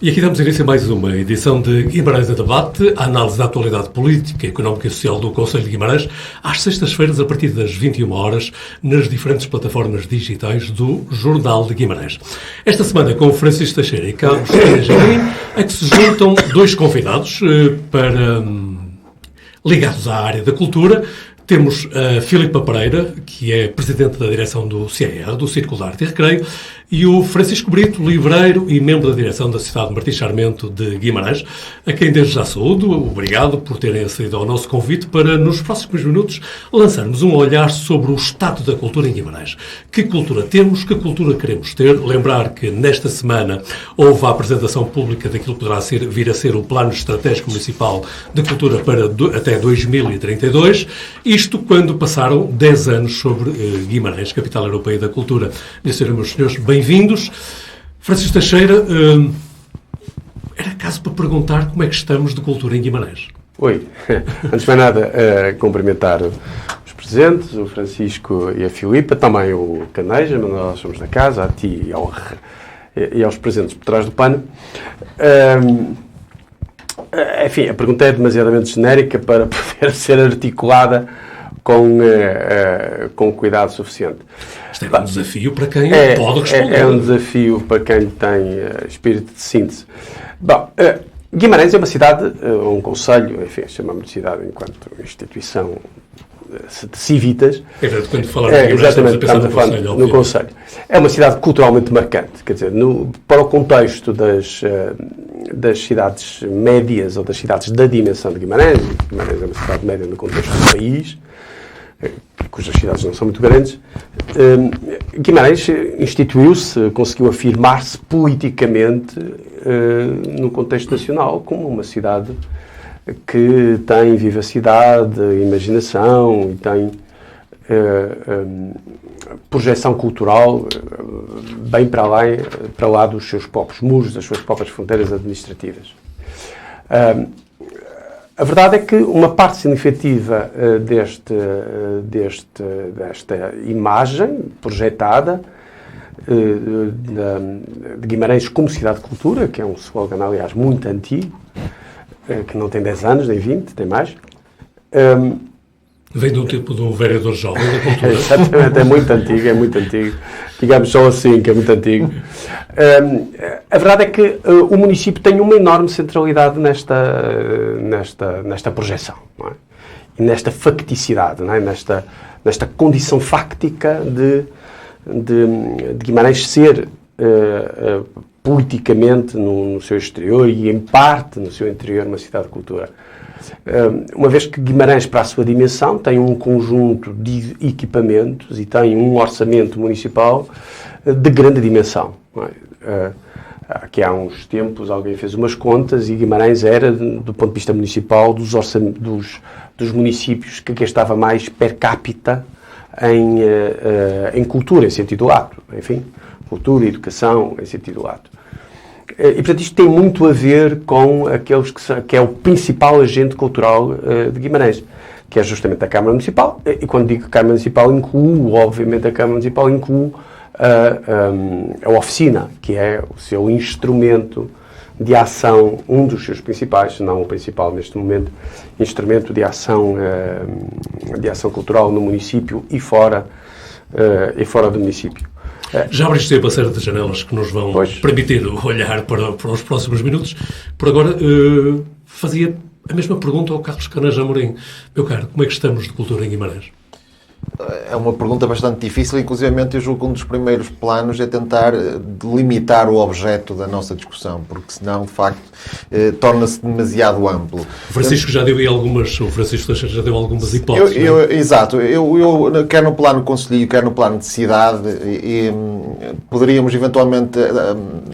E aqui damos início a mais uma edição de Guimarães a Debate, a análise da atualidade política, económica e social do Conselho de Guimarães, às sextas-feiras, a partir das 21 horas, nas diferentes plataformas digitais do Jornal de Guimarães. Esta semana, com Francisco Teixeira e Carlos Benjamin, é que se juntam dois convidados ligados à área da cultura. Temos a Filipa Pereira, que é Presidente da Direção do CIR, do Círculo de Arte e Recreio, e o Francisco Brito, livreiro e membro da Direção da Sociedade Martins Sarmento de Guimarães, a quem desde já saúdo. Obrigado por terem acedido ao nosso convite para, nos próximos minutos, lançarmos um olhar sobre o estado da cultura em Guimarães. Que cultura temos, que cultura queremos ter. Lembrar que nesta semana houve a apresentação pública daquilo que poderá vir a ser o Plano Estratégico Municipal de Cultura para até 2032. Isto quando passaram 10 anos sobre Guimarães, capital europeia da cultura. Minhas senhoras e meus senhores, bem-vindos. Francisco Teixeira, era caso para perguntar como é que estamos de cultura em Guimarães. Oi, antes de mais nada, cumprimentar os presentes, o Francisco e a Filipa, também o Caneja, mas nós somos da casa, a ti e aos presentes por trás do pano. Enfim, a pergunta é demasiadamente genérica para poder ser articulada com cuidado suficiente. Isto é um desafio para quem pode responder. É um desafio para quem tem espírito de síntese. Bom, Guimarães é uma cidade, um concelho, enfim, chamamos de cidade enquanto instituição de civitas. É verdade, quando falar de Guimarães, estamos a pensar no concelho. É uma cidade culturalmente marcante, quer dizer, para o contexto das cidades médias ou das cidades da dimensão de Guimarães é uma cidade média no contexto do país, cujas cidades não são muito grandes. Guimarães instituiu-se, conseguiu afirmar-se politicamente no contexto nacional como uma cidade que tem vivacidade, imaginação e tem projeção cultural bem para lá dos seus próprios muros, das suas próprias fronteiras administrativas. A verdade é que uma parte significativa desta imagem projetada de Guimarães como cidade de cultura, que é um slogan, aliás, muito antigo, que não tem 10 anos, nem 20, tem mais. Vem do tipo de um vereador jovem da cultura. Exatamente, é muito antigo. Digamos só assim, que é muito antigo. A verdade é que o município tem uma enorme centralidade nesta projeção, não é? E nesta facticidade, não é? Nesta condição fáctica de Guimarães ser politicamente no seu exterior e, em parte, no seu interior, uma cidade de cultura. Uma vez que Guimarães, para a sua dimensão, tem um conjunto de equipamentos e tem um orçamento municipal de grande dimensão. Não é? Aqui há uns tempos alguém fez umas contas e Guimarães era, do ponto de vista municipal, dos municípios que gastava mais per capita em cultura, em sentido lato. Enfim, cultura e educação, em sentido lato. E, portanto, isto tem muito a ver com que é o principal agente cultural de Guimarães, que é justamente a Câmara Municipal. E quando digo Câmara Municipal, incluo, obviamente, a Câmara Municipal, incluo a oficina, que é o seu instrumento de ação, um dos seus principais, se não o principal neste momento, instrumento de ação cultural no município e fora do município. Já abriste uma série de janelas que nos vão permitir olhar para os próximos minutos. Por agora, fazia a mesma pergunta ao Carlos Caneja Amorim. Meu caro, como é que estamos de cultura em Guimarães? É uma pergunta bastante difícil, inclusivamente eu julgo que um dos primeiros planos é tentar delimitar o objeto da nossa discussão, porque senão, de facto, torna-se demasiado amplo. O Francisco já deu aí algumas, o Francisco Teixeira já deu algumas hipóteses. Exato. Eu, quer no plano concelhio, quer no plano de cidade, poderíamos eventualmente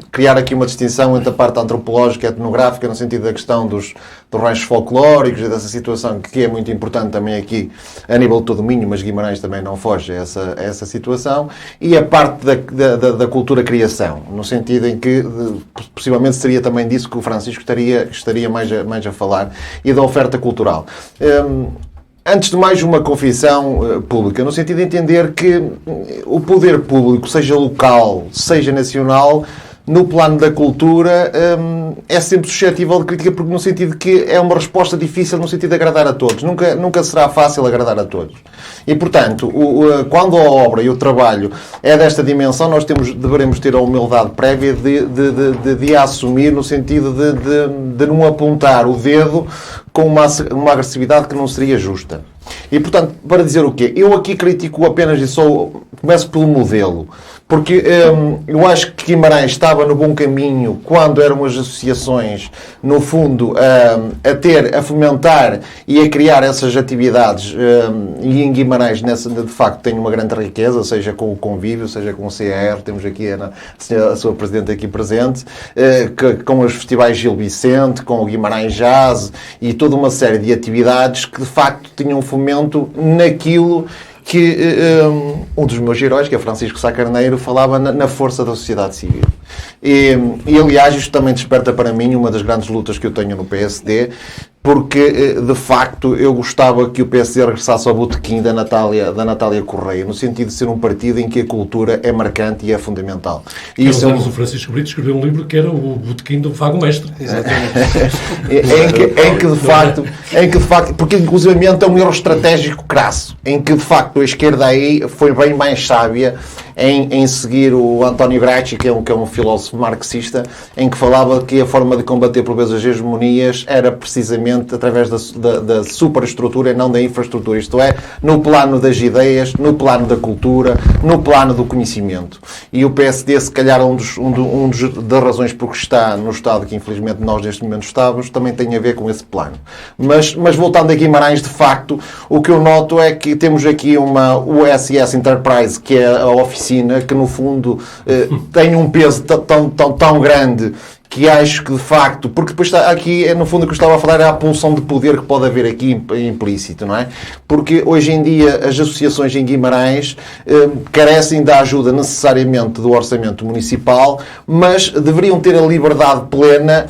criar aqui uma distinção entre a parte antropológica e etnográfica, no sentido da questão dos ranchos folclóricos e dessa situação que é muito importante também aqui a nível de todo o Minho, mas Guimarães também não foge a essa situação, e a parte da cultura-criação, no sentido em que possivelmente seria também disso que o Francisco estaria mais a falar, e da oferta cultural. Antes de mais, uma confissão pública, no sentido de entender que o poder público, seja local, seja nacional, no plano da cultura, é sempre suscetível de crítica, porque no sentido que é uma resposta difícil, no sentido de agradar a todos. Nunca será fácil agradar a todos. E, portanto, quando a obra e o trabalho é desta dimensão, nós deveremos ter a humildade prévia de a assumir, no sentido de não apontar o dedo com uma agressividade que não seria justa. E, portanto, para dizer o quê? Eu aqui critico apenas e só começo pelo modelo. Porque eu acho que Guimarães estava no bom caminho quando eram as associações, no fundo, a fomentar e a criar essas atividades. E em Guimarães, de facto, tem uma grande riqueza, seja com o convívio, seja com o CAR, temos aqui a sua Presidente aqui presente, com os festivais Gil Vicente, com o Guimarães Jazz e toda uma série de atividades que, de facto, tinham fomento naquilo que um dos meus heróis, que é Francisco Sá Carneiro, falava na força da sociedade civil. E, aliás, isto também desperta para mim uma das grandes lutas que eu tenho no PSD, porque, de facto, eu gostava que o PSD regressasse ao botequim da Natália Correia, no sentido de ser um partido em que a cultura é marcante e é fundamental. E isso o Francisco Brito escreveu um livro que era o botequim do Vago Mestre. Exatamente. em que, de facto, porque inclusivamente é um erro estratégico crasso, em que, de facto, a esquerda aí foi bem mais sábia em seguir o António Gramsci, que é um filósofo marxista, em que falava que a forma de combater, por vezes, as hegemonias era precisamente através da superestrutura e não da infraestrutura. Isto é, no plano das ideias, no plano da cultura, no plano do conhecimento. E o PSD, se calhar, das razões por que está no estado que, infelizmente, nós neste momento estamos, também tem a ver com esse plano. Mas voltando a Guimarães, de facto, o que eu noto é que temos aqui uma USS Enterprise, que é a oficina, que no fundo tem um peso tão grande, que acho que, de facto, porque depois está aqui, no fundo, o que eu estava a falar era a pulsão de poder que pode haver aqui implícito, não é? Porque hoje em dia as associações em Guimarães carecem da ajuda necessariamente do orçamento municipal, mas deveriam ter a liberdade plena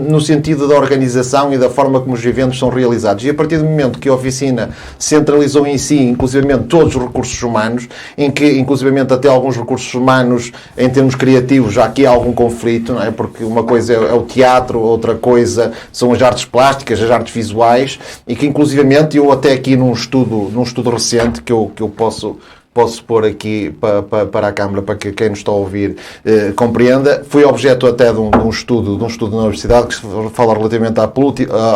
no sentido da organização e da forma como os eventos são realizados. E a partir do momento que a oficina centralizou em si, inclusivamente, todos os recursos humanos, em que, inclusivamente, até alguns recursos humanos, em termos criativos, já aqui há algum conflito, não é? Porque uma coisa é o teatro, outra coisa são as artes plásticas, as artes visuais, e que, inclusivamente, eu até aqui num estudo recente que eu posso pôr aqui para a Câmara, para que quem nos está a ouvir compreenda, foi objeto até de um estudo na Universidade, que fala relativamente à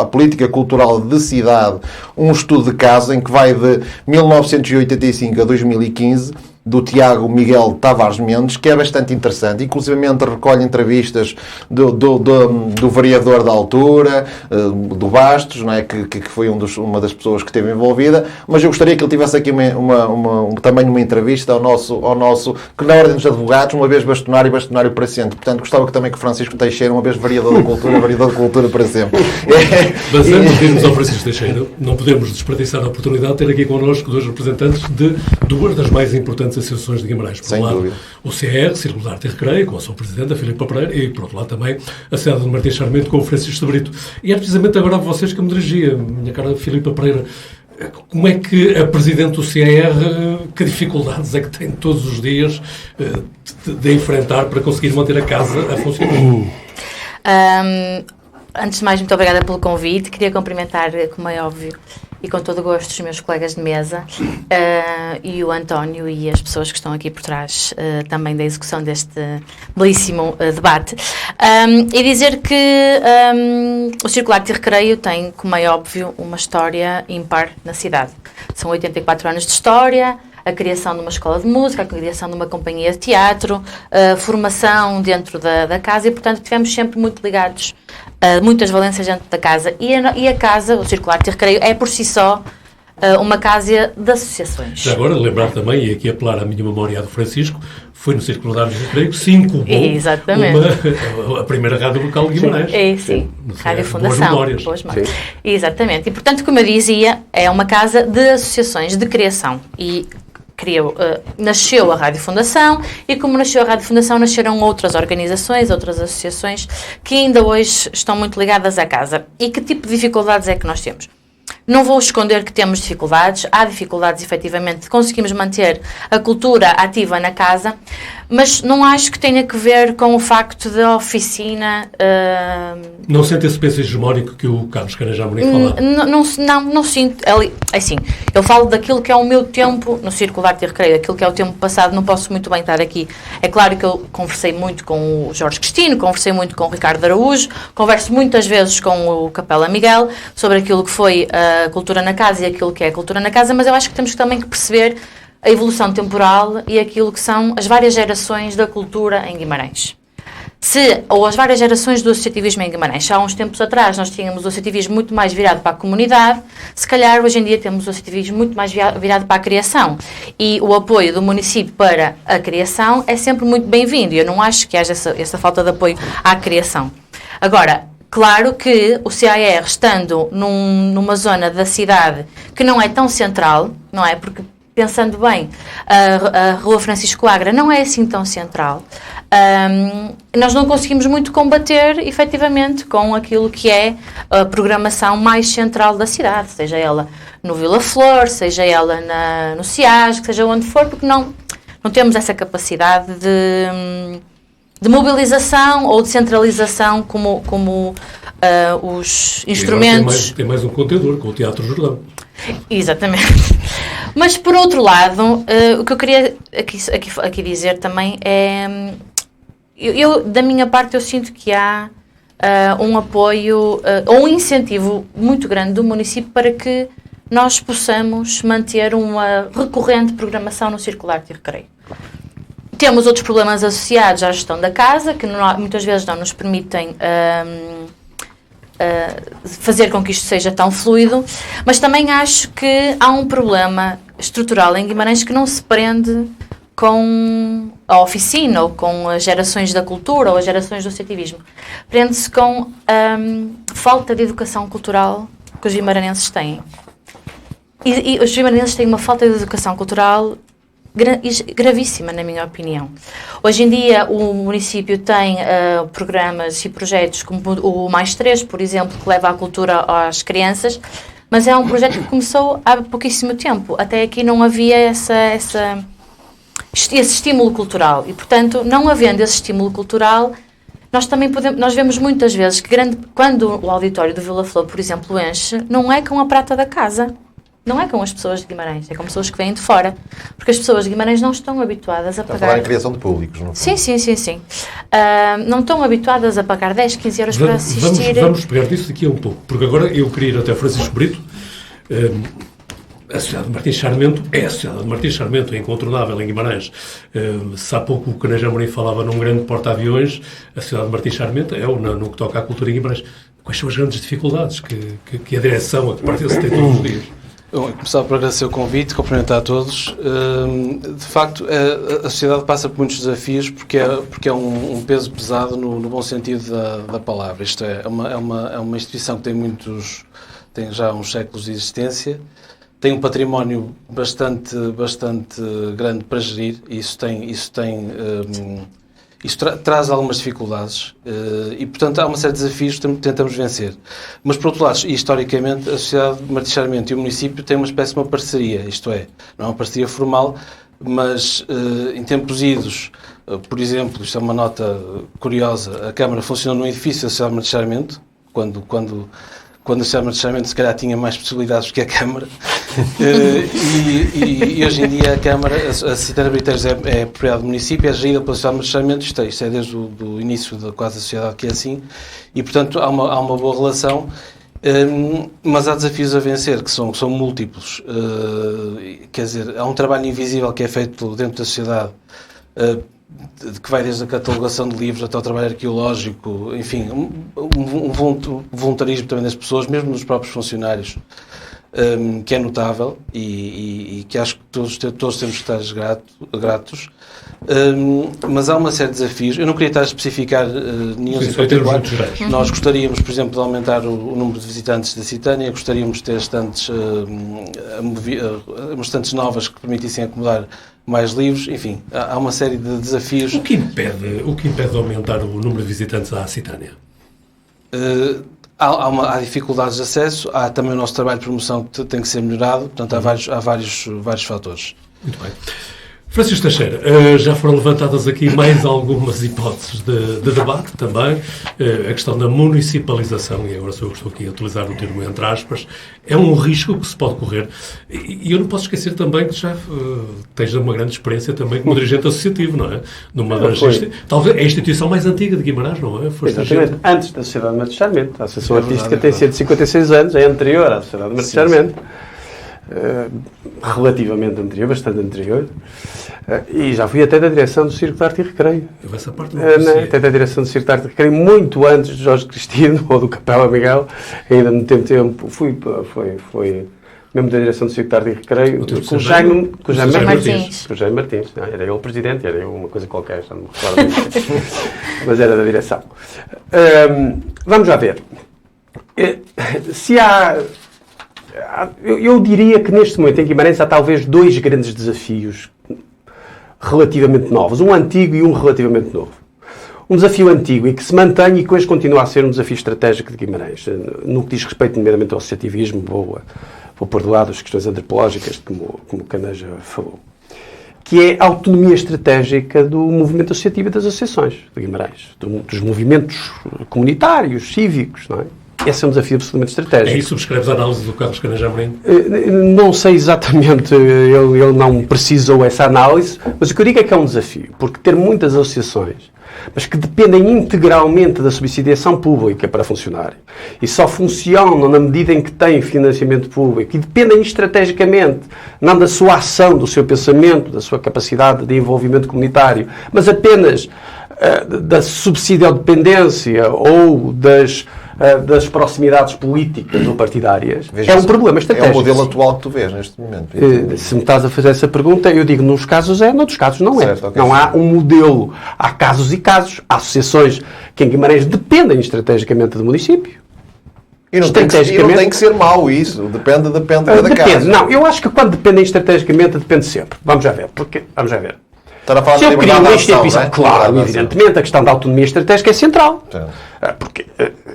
política cultural de cidade, um estudo de caso em que vai de 1985 a 2015, do Tiago Miguel Tavares Mendes, que é bastante interessante. Inclusivamente recolhe entrevistas do vereador da altura, do Bastos, não é? que foi uma das pessoas que esteve envolvida, mas eu gostaria que ele tivesse aqui também uma entrevista ao nosso, que na Ordem dos Advogados, uma vez bastonário e bastonário para sempre. Portanto, gostava também que Francisco Teixeira, uma vez vereador da cultura para sempre. Mas antes de irmos ao Francisco Teixeira, não podemos desperdiçar a oportunidade de ter aqui connosco dois representantes de duas das mais importantes associações de Guimarães. Por um lado, o CR, Círculo de Arte e Recreio, com a sua Presidente, a Filipa Pereira, e, por outro lado, também a Cidade de Martins Sarmento, com o Francisco Brito. E é precisamente agora a vocês que eu me dirigia, minha cara Filipa Pereira. Como é que a Presidente do CR, que dificuldades é que tem todos os dias de enfrentar para conseguir manter a casa a funcionar? Antes de mais, muito obrigada pelo convite. Queria cumprimentar, como é óbvio, e com todo o gosto, os meus colegas de mesa e o António e as pessoas que estão aqui por trás também da execução deste belíssimo debate. E dizer que o Círculo de Arte e Recreio tem, como é óbvio, uma história ímpar na cidade. São 84 anos de história, a criação de uma escola de música, a criação de uma companhia de teatro, a formação dentro da casa e, portanto, estivemos sempre muito ligados a muitas valências dentro da casa. E a casa, o Círculo de Arte e Recreio, é por si só uma casa de associações. Já agora, lembrar também, e aqui apelar à minha memória do Francisco, foi no Círculo de Arte e Recreio que se incubou a primeira rádio local de Guimarães. Sim, Rádio Fundação. Boas memórias. Exatamente. E, portanto, como eu dizia, é uma casa de associações, de criação. E nasceu a Rádio Fundação e, como nasceu a Rádio Fundação, nasceram outras organizações, outras associações que ainda hoje estão muito ligadas à casa. E que tipo de dificuldades é que nós temos? Não vou esconder que temos dificuldades, há dificuldades efetivamente de conseguirmos manter a cultura ativa na casa, Mas não acho que tenha que ver com o facto da oficina... Não sente esse peso hegemónico que o Carlos Caneja Amorim falava? Não sinto. Assim, eu falo daquilo que é o meu tempo no Círculo de Arte e Recreio, aquilo que é o tempo passado, não posso muito bem estar aqui. É claro que eu conversei muito com o Jorge Cristino, conversei muito com o Ricardo Araújo, converso muitas vezes com o Capela Miguel sobre aquilo que foi a cultura na casa e aquilo que é a cultura na casa, mas eu acho que temos também que perceber a evolução temporal e aquilo que são as várias gerações da cultura em Guimarães. Ou as várias gerações do associativismo em Guimarães. Há uns tempos atrás nós tínhamos o associativismo muito mais virado para a comunidade, se calhar hoje em dia temos o associativismo muito mais virado para a criação. E o apoio do município para a criação é sempre muito bem-vindo. E eu não acho que haja essa falta de apoio à criação. Agora, claro que o CAR, estando numa zona da cidade que não é tão central, não é? Porque, pensando bem, a Rua Francisco Agra não é assim tão central. Nós não conseguimos muito combater, efetivamente, com aquilo que é a programação mais central da cidade, seja ela no Vila Flor, seja ela no CIASG, seja onde for, porque não temos essa capacidade de mobilização ou de centralização como os instrumentos... Tem mais um contendor, com o Teatro Jordão. Exatamente. Mas, por outro lado, o que eu queria aqui dizer também é... da minha parte, eu sinto que há um apoio ou um incentivo muito grande do município para que nós possamos manter uma recorrente programação no Círculo de Arte e Recreio. Temos outros problemas associados à gestão da casa, que muitas vezes não nos permitem fazer com que isto seja tão fluido, mas também acho que há um problema estrutural em Guimarães que não se prende com a oficina ou com as gerações da cultura ou as gerações do associativismo. Prende-se com a falta de educação cultural que os guimaranenses têm. E os guimaranenses têm uma falta de educação cultural gravíssima, na minha opinião. Hoje em dia o município tem programas e projetos como o Mais 3, por exemplo, que leva a cultura às crianças, mas é um projeto que começou há pouquíssimo tempo. Até aqui não havia esse estímulo cultural e, portanto, não havendo esse estímulo cultural, nós vemos muitas vezes que quando o auditório do Vila Flor, por exemplo, enche, não é com a prata da casa. Não é com as pessoas de Guimarães, é com pessoas que vêm de fora. Porque as pessoas de Guimarães não estão habituadas a pagar... Está a falar em criação de públicos, não é? Sim. Não estão habituadas a pagar 10, 15 euros para assistir... Vamos pegar disso daqui a um pouco, porque agora eu queria ir até Francisco Brito. A Sociedade de Martins Sarmento é a Sociedade de Martins Sarmento, é incontornável em Guimarães. Se há pouco o Caneja Amorim falava num grande porta-aviões, a Sociedade de Martins Sarmento é no que toca à cultura em Guimarães. Quais são as grandes dificuldades que a direção, a que pertence, tem todos os dias? Bom, começar por agradecer o convite, cumprimentar a todos. De facto, a sociedade passa por muitos desafios porque é um peso pesado no bom sentido da palavra. Isto é uma instituição que tem já uns séculos de existência, tem um património bastante grande para gerir e isso traz algumas dificuldades e, portanto, há uma série de desafios que tentamos vencer. Mas, por outro lado, historicamente, a Sociedade de Martins Sarmento e o município têm uma espécie de uma parceria, isto é, não é uma parceria formal, mas em tempos idos, por exemplo, isto é uma nota curiosa, a Câmara funcionou num edifício da Sociedade de Martins Sarmento, quando a Sociedade de Martins Sarmento se calhar tinha mais possibilidades do que a Câmara. E hoje em dia a Câmara, a Citana Briteiros é propriedade do município, é gerida pela Sociedade de Martins Sarmento, isto é desde o início da quase sociedade que é assim, e portanto há uma boa relação, mas há desafios a vencer que são múltiplos, quer dizer, há um trabalho invisível que é feito dentro da sociedade, que vai desde a catalogação de livros até o trabalho arqueológico, enfim, um voluntarismo também das pessoas, mesmo dos próprios funcionários, que é notável e que acho que todos temos que estar gratos. Mas há uma série de desafios. Eu não queria estar a especificar nenhum em particular. Nós gostaríamos, por exemplo, de aumentar o número de visitantes da Citânia, gostaríamos de ter estantes novas que permitissem acomodar mais livros, enfim, há uma série de desafios. O que impede de aumentar o número de visitantes à Citânia? Há dificuldades de acesso, há também o nosso trabalho de promoção que tem que ser melhorado, portanto há vários fatores. Muito bem. Francisco Teixeira, já foram levantadas aqui mais algumas hipóteses de debate também. A questão da municipalização, e agora sou eu que estou aqui a utilizar o termo entre aspas, é um risco que se pode correr. E eu não posso esquecer também que já tens uma grande experiência também como dirigente associativo, não é? Talvez é a instituição mais antiga de Guimarães, não é? Exatamente. Antes da Sociedade de Martins Sarmento. A Associação Artística tem 156 anos, é anterior à Sociedade de Martins Sarmento. Relativamente anterior, bastante anterior, e já fui até da direção do Circo de Arte e Recreio. Essa parte não até da direção do Circo de Arte e Recreio, muito antes de Jorge Cristino ou do Capela Miguel, ainda no tempo fui mesmo da direção do Circo de Arte e Recreio, com o Jaime Martins. Com o Jaime Martins. Era ele o presidente, era eu uma coisa qualquer, já não me recordo. Mas era da direção. Vamos lá ver. Se há... Eu diria que neste momento em Guimarães há talvez dois grandes desafios relativamente novos. Um antigo e um relativamente novo. Um desafio antigo e que se mantém e que hoje continua a ser um desafio estratégico de Guimarães. No que diz respeito, nomeadamente, ao associativismo, vou pôr de lado as questões antropológicas, como Caneja falou. Que é a autonomia estratégica do movimento associativo e das associações de Guimarães. Dos movimentos comunitários, cívicos, não é? Esse é um desafio absolutamente estratégico. É isso, subscreves a análise do Carlos Caneja Amorim? Não sei exatamente, ele não precisou essa análise, mas o que eu digo é que é um desafio, porque ter muitas associações, mas que dependem integralmente da subsidiação pública para funcionarem, e só funcionam na medida em que têm financiamento público, e dependem estrategicamente, não da sua ação, do seu pensamento, da sua capacidade de envolvimento comunitário, mas apenas da subsidiodependência ou das proximidades políticas ou partidárias, é um problema estratégico. É o modelo atual que tu vês neste momento. Se me estás a fazer essa pergunta, eu digo, nos casos é, noutros casos não é. Certo, okay. Não há um modelo. Há casos e casos. Há associações que em Guimarães dependem estrategicamente do município. E não tem que ser mau isso. Depende de cada caso. Não, eu acho que quando dependem estrategicamente, depende sempre. Vamos já ver. Estar a falar se eu crio uma instituição, né? claro, evidentemente, a questão da autonomia estratégica é central. Porque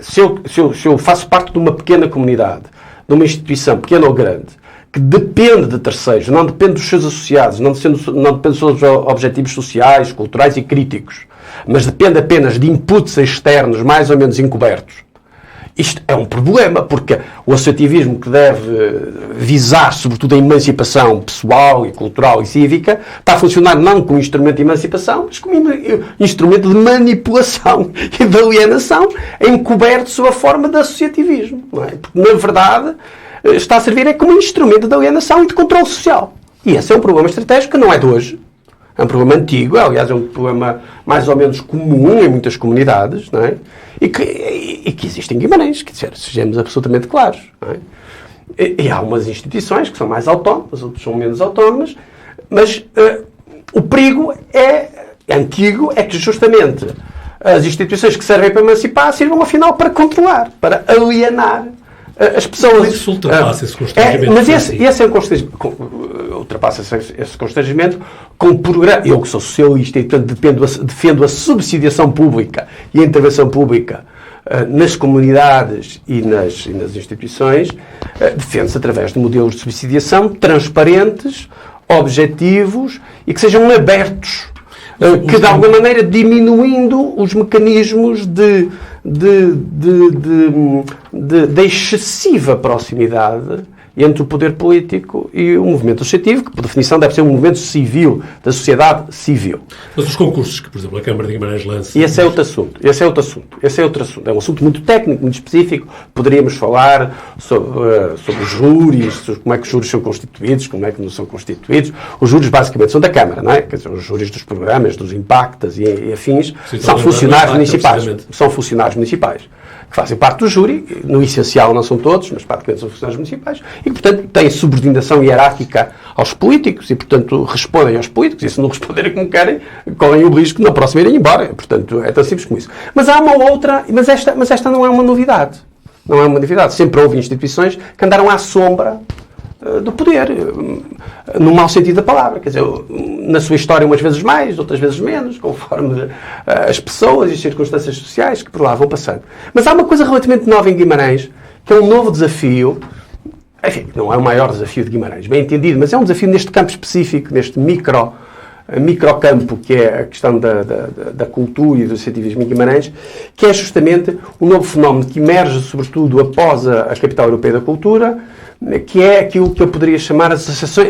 se eu faço parte de uma pequena comunidade, de uma instituição, pequena ou grande, que depende de terceiros, não depende dos seus associados, não depende dos seus objetivos sociais, culturais e críticos, mas depende apenas de inputs externos mais ou menos encobertos, isto é um problema, porque o associativismo que deve visar, sobretudo, a emancipação pessoal e cultural e cívica, está a funcionar não como instrumento de emancipação, mas como instrumento de manipulação e de alienação, encoberto sob a forma de associativismo. Não é? Porque, na verdade, está a servir como instrumento de alienação e de controle social. E esse é um problema estratégico que não é de hoje. É um problema antigo, aliás, é um problema mais ou menos comum em muitas comunidades, não é? E que existe em Guimarães, que sejamos absolutamente claros. Não é? E há umas instituições que são mais autónomas, outras são menos autónomas, mas o perigo é antigo, é que justamente as instituições que servem para emancipar sirvam, afinal, para controlar, para alienar as pessoas. Isso ultrapassa esse constrangimento. Mas esse é um constrangimento. Ultrapassa esse constrangimento com programa. Eu que sou socialista e, portanto, defendo a subsidiação pública e a intervenção pública nas comunidades e nas instituições, defende-se através de modelos de subsidiação transparentes, objetivos e que sejam abertos, que de alguma maneira diminuindo os mecanismos de excessiva proximidade entre o poder político e o movimento associativo, que por definição deve ser um movimento civil, da sociedade civil. Mas os concursos que, por exemplo, a Câmara de Guimarães lança... E esse é outro assunto. É um assunto muito técnico, muito específico. Poderíamos falar sobre os júris, sobre como é que os júris são constituídos, como é que não são constituídos. Os júris basicamente são da Câmara, não é? Quer dizer, os júris dos programas, dos impactos e afins, são funcionários municipais. São funcionários municipais. Que fazem parte do júri, no essencial não são todos, mas praticamente são funcionários municipais, e que, portanto, têm subordinação hierárquica aos políticos, e, portanto, respondem aos políticos, e se não responderem como querem, correm o risco de na próxima irem embora. Portanto, é tão simples como isso. Mas há uma outra, mas esta não é uma novidade. Não é uma novidade. Sempre houve instituições que andaram à sombra do poder, no mau sentido da palavra. Quer dizer, na sua história umas vezes mais, outras vezes menos, conforme as pessoas e as circunstâncias sociais que por lá vão passando. Mas há uma coisa relativamente nova em Guimarães, que é um novo desafio, enfim, não é o maior desafio de Guimarães, bem entendido, mas é um desafio neste campo específico, neste micro microcampo, que é a questão da cultura e do associativismo em Guimarães, que é justamente um novo fenómeno que emerge, sobretudo, após a Capital Europeia da Cultura, que é aquilo que eu poderia chamar as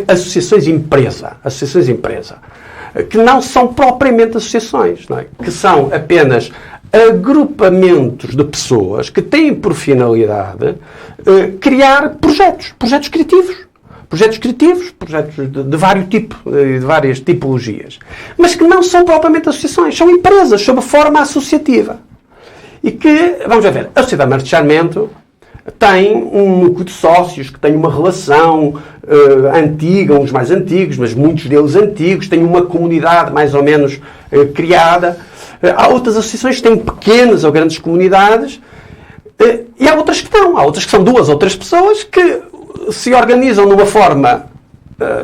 associações empresa, que não são propriamente associações, não é? Que são apenas agrupamentos de pessoas que têm por finalidade criar projetos criativos, projetos de vários tipos, de várias tipologias, mas que não são propriamente associações, são empresas sob forma associativa. E que, vamos ver, a Sociedade Martins Sarmento tem um núcleo de sócios que tem uma relação antiga, uns mais antigos, mas muitos deles antigos, tem uma comunidade mais ou menos criada. Há outras associações que têm pequenas ou grandes comunidades e há outras que não. Há outras que são 2 ou 3 pessoas que se organizam de uma forma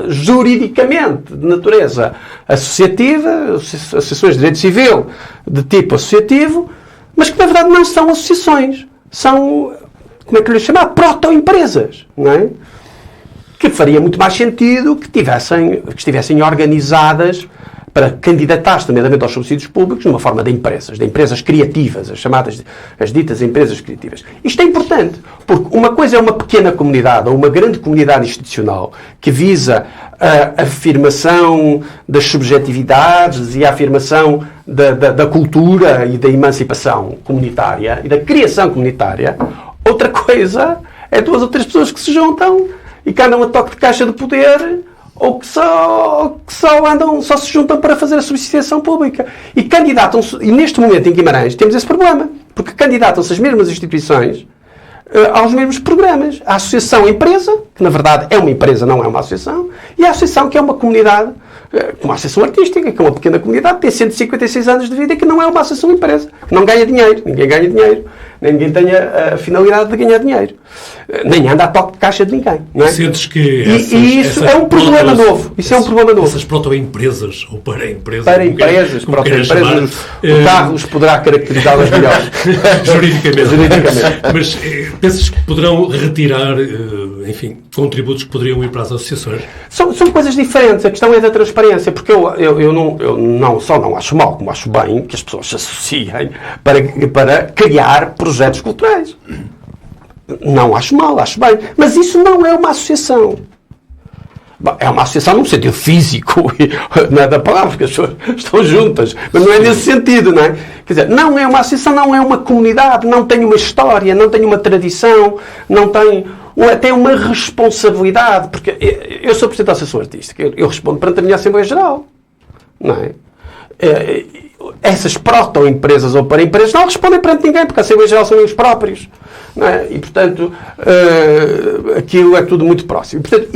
juridicamente de natureza associativa, associações de direito civil de tipo associativo, mas que na verdade não são associações. São, como é que eu lhe chamar? Proto-empresas, não é? Que faria muito mais sentido que estivessem organizadas para candidatar-se, nomeadamente aos subsídios públicos, numa forma de empresas criativas, as ditas empresas criativas. Isto é importante, porque uma coisa é uma pequena comunidade, ou uma grande comunidade institucional, que visa a afirmação das subjetividades e a afirmação da cultura e da emancipação comunitária e da criação comunitária. Outra coisa é 2 ou 3 pessoas que se juntam e que andam a toque de caixa de poder, ou que só se juntam para fazer a subsistência pública. E candidatam-se, e neste momento em Guimarães temos esse problema, porque candidatam-se as mesmas instituições aos mesmos programas. A associação empresa, que na verdade é uma empresa, não é uma associação, e a associação que é uma comunidade, como a associação artística, que é uma pequena comunidade, tem 156 anos de vida e que não é uma associação empresa, que não ganha dinheiro, ninguém ganha dinheiro, ninguém tem a finalidade de ganhar dinheiro, nem anda a toque de caixa de ninguém, não é? Sentes que isso é um problema novo. Isso é um problema novo. Essas proto-empresas ou para-empresas. Para-empresas, proto-empresas, o Carlos poderá caracterizá-las melhor. Juridicamente. Mas pensas que poderão retirar, enfim, contributos que poderiam ir para as associações? São coisas diferentes. A questão é da transparência, porque eu não só não acho mal, como acho bem que as pessoas se associem para criar projetos culturais. Não acho mal, acho bem. Mas isso não é uma associação. Bom, é uma associação no sentido físico, não é da palavra, porque as pessoas estão juntas, mas não é nesse sentido, não é? Quer dizer, não é uma associação, não é uma comunidade, não tem uma história, não tem uma tradição, não tem até uma responsabilidade, porque eu sou Presidente da Associação Artística, eu respondo perante a minha Assembleia Geral, não é? Essas proto-empresas ou para-empresas não respondem perante ninguém, porque a Assembleia Geral são eles próprios. Não é? E, portanto, aquilo é tudo muito próximo. E, portanto,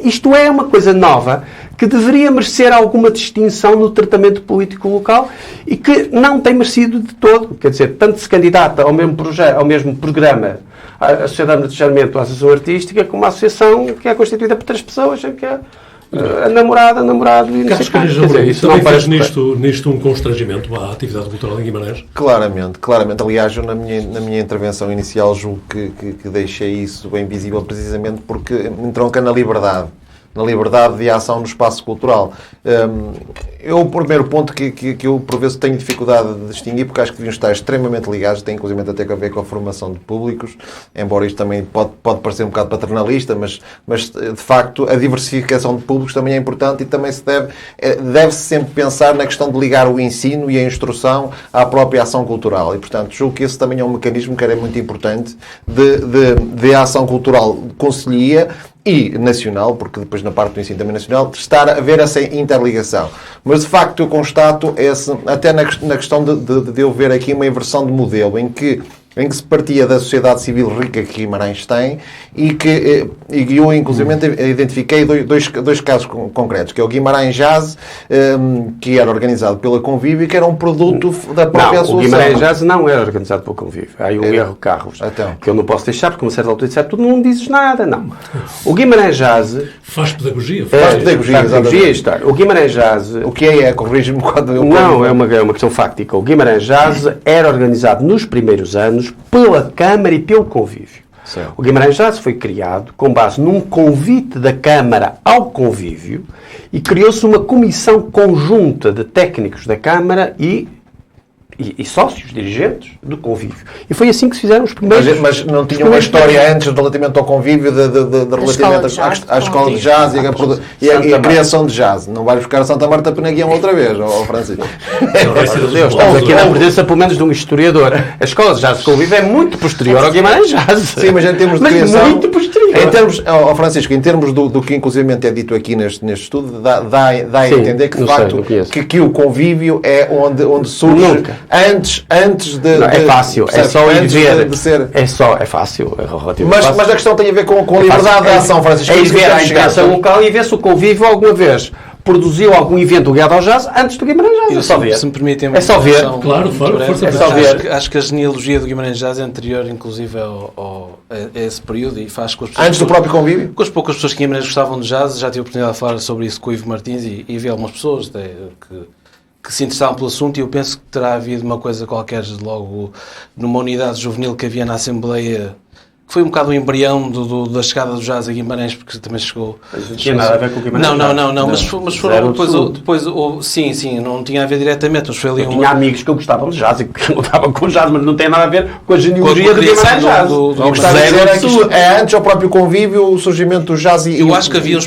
isto é uma coisa nova que deveria merecer alguma distinção no tratamento político local e que não tem merecido de todo. Quer dizer, tanto se candidata ao mesmo programa a Sociedade de Sarmento, a Associação Artística, como a associação que é constituída por 3 pessoas, que é a namorado e Carlos Caneja Amorim, isso também faz nisto um constrangimento à atividade cultural em Guimarães? Claramente. Aliás, eu na minha intervenção inicial julgo que deixei isso bem visível precisamente porque entronca na liberdade de ação no espaço cultural. O primeiro ponto que eu, por vezes, tenho dificuldade de distinguir, porque acho que deviam estar extremamente ligados, tem inclusive até a ver com a formação de públicos, embora isto também pode parecer um bocado paternalista, mas de facto a diversificação de públicos também é importante e também deve-se sempre pensar na questão de ligar o ensino e a instrução à própria ação cultural. E, portanto, julgo que esse também é um mecanismo que era muito importante de ação cultural conselhia e nacional, porque depois na parte do ensino também nacional, estar a ver essa interligação. Mas, de facto, eu constato, até na questão de eu ver aqui uma inversão de modelo, em que se partia da sociedade civil rica que Guimarães tem e que eu, inclusive, identifiquei dois casos concretos, que é o Guimarães Jazz, que era organizado pela Convívio e que era um produto da própria associação. O Guimarães Jazz não era organizado pela Convívio. Aí o erro Carlos, que eu não posso deixar, porque a uma certa altura disser, tu não dizes nada, não. O Guimarães Jazz... Faz pedagogia. O Guimarães Jazz... O que é? Corrige-me quando eu... Não, é uma questão fáctica. O Guimarães Jazz era organizado nos primeiros anos pela Câmara e pelo Convívio. Certo. O Guimarães Jazz foi criado com base num convite da Câmara ao convívio e criou-se uma comissão conjunta de técnicos da Câmara e sócios, dirigentes do convívio. E foi assim que se fizeram os primeiros... Mas não tinha uma história antes relativamente ao convívio, relativamente à escola de jazz e a criação de jazz. Não vais buscar a Santa Marta Penaguião outra vez, Francisco. Deus, estamos aqui na presença, pelo menos, de um historiador. A escola de jazz de convívio é muito posterior ao Guimarães Jazz. Sim, mas em termos de criação... muito posterior. Francisco, em termos do que inclusivamente é dito aqui neste estudo, dá a entender que, de facto, que o convívio é onde surge... Nunca. Antes de... Não, é fácil, é só ir ver. É fácil, é relativamente fácil. Mas a questão tem a ver com a liberdade de ação, Francisco. É ir ver a imprensa local e ver se o convívio alguma vez produziu algum evento ligado ao jazz antes do Guimarães Jazz. É só ver. Se me permitem, é só ver. Claro, força. É só ver. Acho que a genealogia do Guimarães Jazz é anterior, inclusive, a esse período e faz com as pessoas... Antes do próprio convívio? Com as poucas pessoas que em Guimarães gostavam de jazz, já tive a oportunidade de falar sobre isso com o Ivo Martins e vi algumas pessoas que se interessavam pelo assunto, e eu penso que terá havido uma coisa qualquer logo numa unidade juvenil que havia na Assembleia, que foi um bocado o embrião da chegada do jazz a Guimarães, porque também chegou... Mas não tinha nada a ver com o Guimarães. Não, mas foram depois sim, não tinha a ver diretamente, mas foi ali tinha amigos que gostavam de jazz e que lutavam com jazz, mas não tem nada a ver com a genealogia do Guimarães Jazz. É antes ao próprio convívio o surgimento do jazz e... Eu acho que havia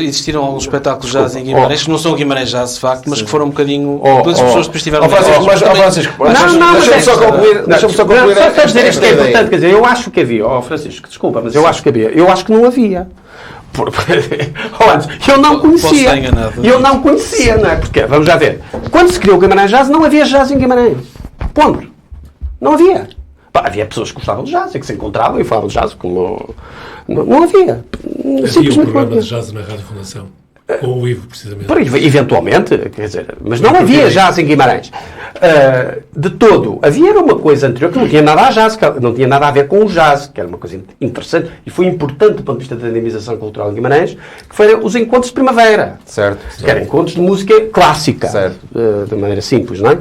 existiram alguns espetáculos de jazz em Guimarães, que não são Guimarães Jazz, de facto, mas que foram um bocadinho... As pessoas depois tiveram... Francisco, deixa-me só concluir. Só dizer isto que é importante, quer dizer, eu acho que havia... Francisco, desculpa, mas eu acho que havia. Eu acho que não havia. Eu não conhecia. Eu não conhecia, não é? Porque, vamos já ver. Quando se criou o Guimarães Jazz, não havia jazz em Guimarães. Ponto. Não havia. Havia pessoas que gostavam de jazz e que se encontravam e falavam de jazz como... Não havia. Havia um programa de jazz na Rádio Fundação. Com o Ivo, precisamente. Eventualmente, quer dizer, mas não havia jazz em Guimarães. De todo. Havia uma coisa anterior que não tinha nada a jazz, não tinha nada a ver com o jazz, que era uma coisa interessante e foi importante do ponto de vista da dinamização cultural em Guimarães, que foram os encontros de primavera. Certo. Que eram encontros de música clássica. Certo. De maneira simples, não é?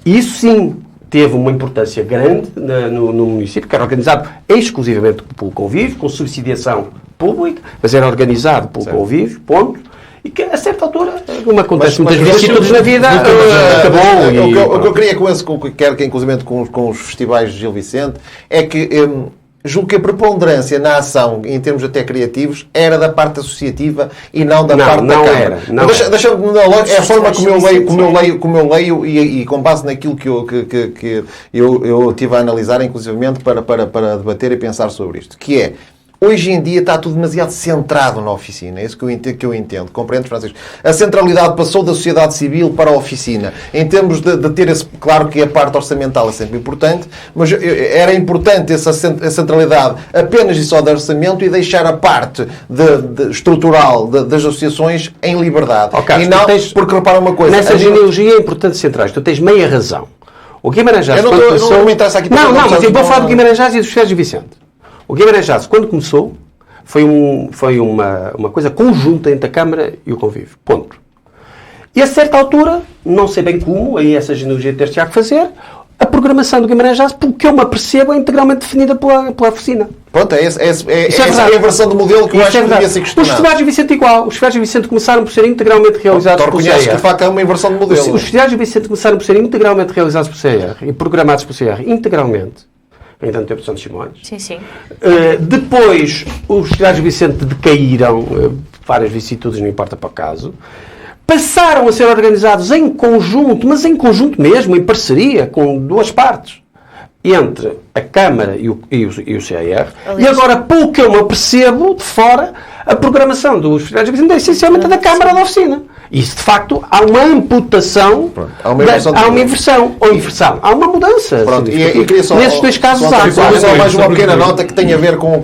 Isso sim teve uma importância grande no município, que era organizado exclusivamente pelo convívio, com subsidiação pública, mas era organizado pelo convívio, ponto. E que, a certa altura, como acontece muitas vezes na vida, acabou. O que eu queria com esse, quer que inclusive com os festivais de Gil Vicente, é que julgo que a preponderância na ação, em termos até criativos, era da parte associativa e não da parte da Câmara. É a forma como eu leio e com base naquilo que eu tive a analisar, inclusivamente, para debater e pensar sobre isto, que é... Hoje em dia está tudo demasiado centrado na oficina. É isso que eu entendo. Compreendes, Francisco? A centralidade passou da sociedade civil para a oficina. Em termos de ter esse... Claro que a parte orçamental é sempre importante, mas era importante essa centralidade apenas e só de orçamento e deixar a parte estrutural das associações em liberdade. E não, porque repara uma coisa... Nessa genealogia é importante centrais. Tu tens meia razão. O Guimarães Jazz... Não me interessa aqui... Não, mas eu vou falar do Guimarães Jazz e dos Festivais de Vicente. O Guimarães Jazz, quando começou, foi uma coisa conjunta entre a Câmara e o convívio. Ponto. E a certa altura, não sei bem como, aí essa genealogia ter-se a fazer, a programação do Guimarães Jazz, porque eu me apercebo, é integralmente definida pela oficina. Pronto, essa é a versão do modelo que eu acho que devia ser questionado. Os festivais de Vicente igual. Os festivais de Vicente começaram por ser integralmente realizados por CER. Que de facto é uma inversão de modelo. Os festivais de Vicente começaram por ser integralmente realizados por CER e programados por CER integralmente. Ainda no tempo de Santos Simões. Sim. Depois, os festivais de Vicente decaíram, várias vicissitudes, não importa para o caso. Passaram a ser organizados em conjunto, mas em conjunto mesmo, em parceria com duas partes. Entre a Câmara e o CER. E agora, pelo que eu me apercebo de fora, a programação dos festivais de Vicente é essencialmente da Câmara da Oficina. Isso, de facto, há uma amputação, há uma inversão, há uma mudança. Pronto, e queria só, nesses dois casos só mais uma pequena nota que tem a ver com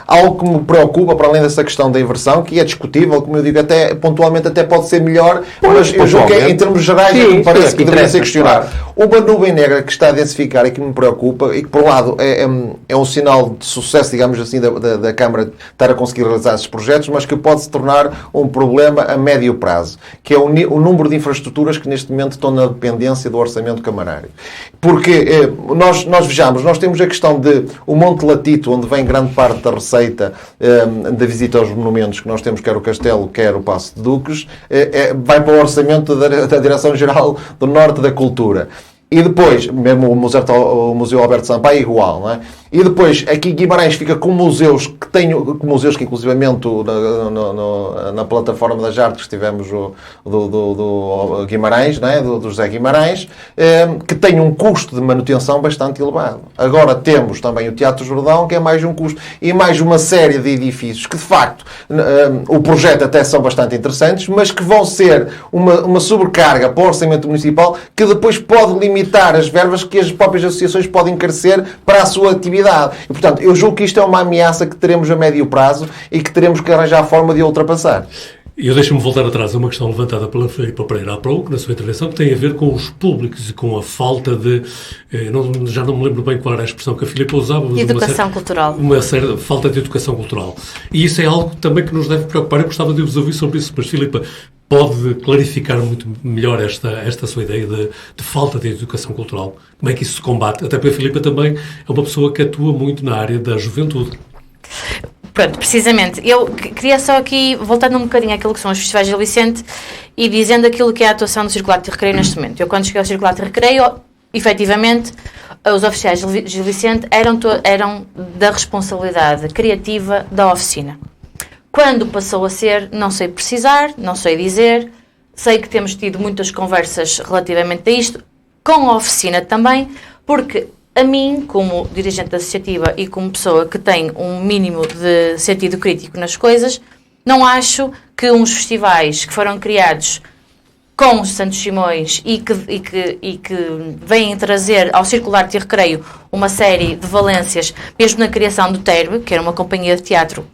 algo que me preocupa, para além dessa questão da inversão, que é discutível, como eu digo, até pontualmente até pode ser melhor, mas eu julgo que em termos gerais me parece que deveria ser questionado. Claro. Uma nuvem negra que está a densificar e que me preocupa, e que por um lado é um sinal de sucesso, digamos assim, da Câmara estar a conseguir realizar esses projetos, mas que pode se tornar um problema a médio prazo, que é o número de infraestruturas que neste momento estão na dependência do orçamento camarário. Porque nós vejamos, nós temos a questão de o Monte Latito, onde vem grande parte da receita da visita aos monumentos que nós temos, quer o Castelo, quer o Paço de Duques, vai para o orçamento da Direção-Geral do Norte da Cultura. E depois, mesmo o Museu Alberto Sampaio é igual, não é? E depois, aqui Guimarães fica com museus que inclusivamente na plataforma das artes que tivemos do Guimarães, não é? do José Guimarães, que tem um custo de manutenção bastante elevado. Agora temos também o Teatro Jordão, que é mais um custo, e mais uma série de edifícios que, de facto, o projeto até são bastante interessantes, mas que vão ser uma sobrecarga para o orçamento municipal, que depois pode limitar as verbas que as próprias associações podem carecer para a sua atividade. E, portanto, eu julgo que isto é uma ameaça que teremos a médio prazo e que teremos que arranjar a forma de a ultrapassar. Eu deixo-me voltar atrás a uma questão levantada pela Filipa Pereira há pouco, na sua intervenção, que tem a ver com os públicos e com a falta de... já não me lembro bem qual era a expressão que a Filipa usava. Mas educação cultural. Uma certa falta de educação cultural. E isso é algo também que nos deve preocupar. Eu gostava de vos ouvir sobre isso, mas Filipa, pode clarificar muito melhor esta sua ideia de falta de educação cultural? Como é que isso se combate? Até porque a Filipa também é uma pessoa que atua muito na área da juventude. Pronto, precisamente. Eu queria só aqui, voltando um bocadinho àquilo que são os festivais de Gil Vicente e dizendo aquilo que é a atuação do Circular de Recreio neste momento. Eu, quando cheguei ao Circular de Recreio, efetivamente, os oficiais de Gil Vicente eram da responsabilidade criativa da oficina. Quando passou a ser, não sei precisar, não sei dizer, sei que temos tido muitas conversas relativamente a isto, com a oficina também, porque a mim, como dirigente associativa e como pessoa que tem um mínimo de sentido crítico nas coisas, não acho que uns festivais que foram criados com os Santos Simões e que vêm trazer ao Circular de Recreio uma série de valências, mesmo na criação do TERB, que era uma companhia de teatro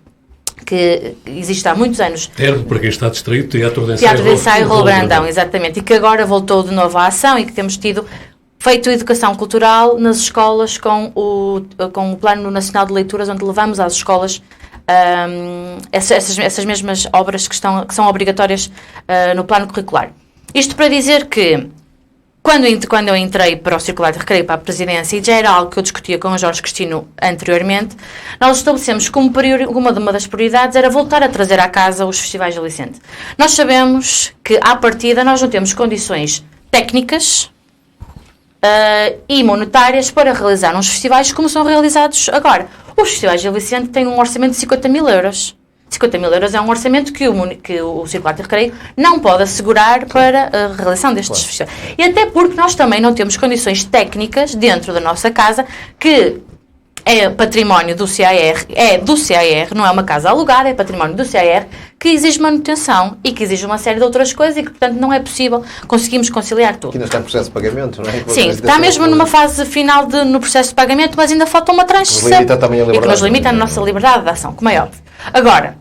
que existe há muitos anos. TERB, para quem está distraído, Teatro de Ensaio Raul Brandão, exatamente, e que agora voltou de novo à ação e que temos tido feito educação cultural nas escolas com o Plano Nacional de Leituras, onde levamos às escolas essas mesmas obras que são obrigatórias no plano curricular. Isto para dizer que, quando eu entrei para o Circular de Recreio, para a presidência, e já era algo que eu discutia com o Jorge Cristino anteriormente, nós estabelecemos como uma das prioridades era voltar a trazer à casa os festivais de Gil Vicente. Nós sabemos que, à partida, nós não temos condições técnicas e monetárias para realizar uns festivais como são realizados agora. Os festivais de Gil Vicente têm um orçamento de 50 mil euros. 50 mil euros é um orçamento que o Circular de Recreio não pode assegurar para a realização destes festivais. E até porque nós também não temos condições técnicas dentro da nossa casa, que é património do CAR, não é uma casa alugada, é património do CAR, que exige manutenção e que exige uma série de outras coisas e que, portanto, não é possível conseguirmos conciliar tudo. Que ainda está em processo de pagamento, não é? Sim, está mesmo numa fase final no processo de pagamento, mas ainda falta uma transição. E que nos limita a nossa liberdade de ação, como é óbvio. Agora,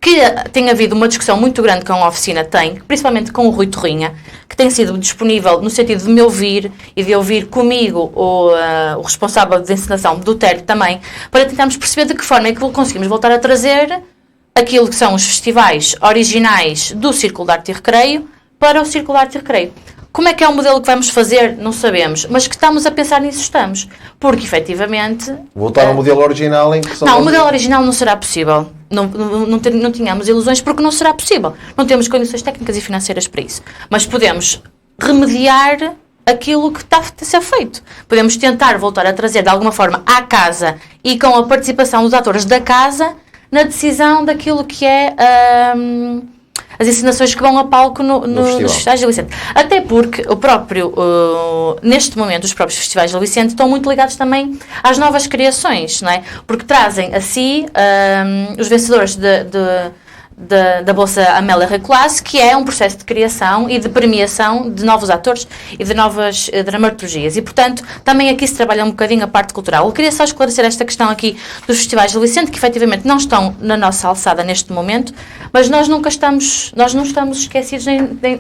que tem havido uma discussão muito grande com a oficina, principalmente com o Rui Torrinha, que tem sido disponível no sentido de me ouvir e de ouvir comigo o responsável de encenação do TERB também, para tentarmos perceber de que forma é que conseguimos voltar a trazer aquilo que são os festivais originais do Círculo de Arte e Recreio para o Círculo de Arte e Recreio. Como é que é o modelo que vamos fazer? Não sabemos, mas que estamos a pensar nisso estamos, porque efetivamente... Voltar ao modelo original em que são... Não, o modelo original não será possível. Não tínhamos ilusões porque não será possível. Não temos condições técnicas e financeiras para isso. Mas podemos remediar aquilo que está a ser feito. Podemos tentar voltar a trazer de alguma forma à casa e com a participação dos atores da casa na decisão daquilo que é... as encenações que vão a palco nos festivais de Gil Vicente. Até porque neste momento, os próprios festivais de Gil Vicente estão muito ligados também às novas criações, não é? Porque trazem a si os vencedores da Bolsa Amélia Reclasse, que é um processo de criação e de premiação de novos atores e de novas dramaturgias. E, portanto, também aqui se trabalha um bocadinho a parte cultural. Eu queria só esclarecer esta questão aqui dos festivais de Licente, que efetivamente não estão na nossa alçada neste momento, mas nós não estamos esquecidos,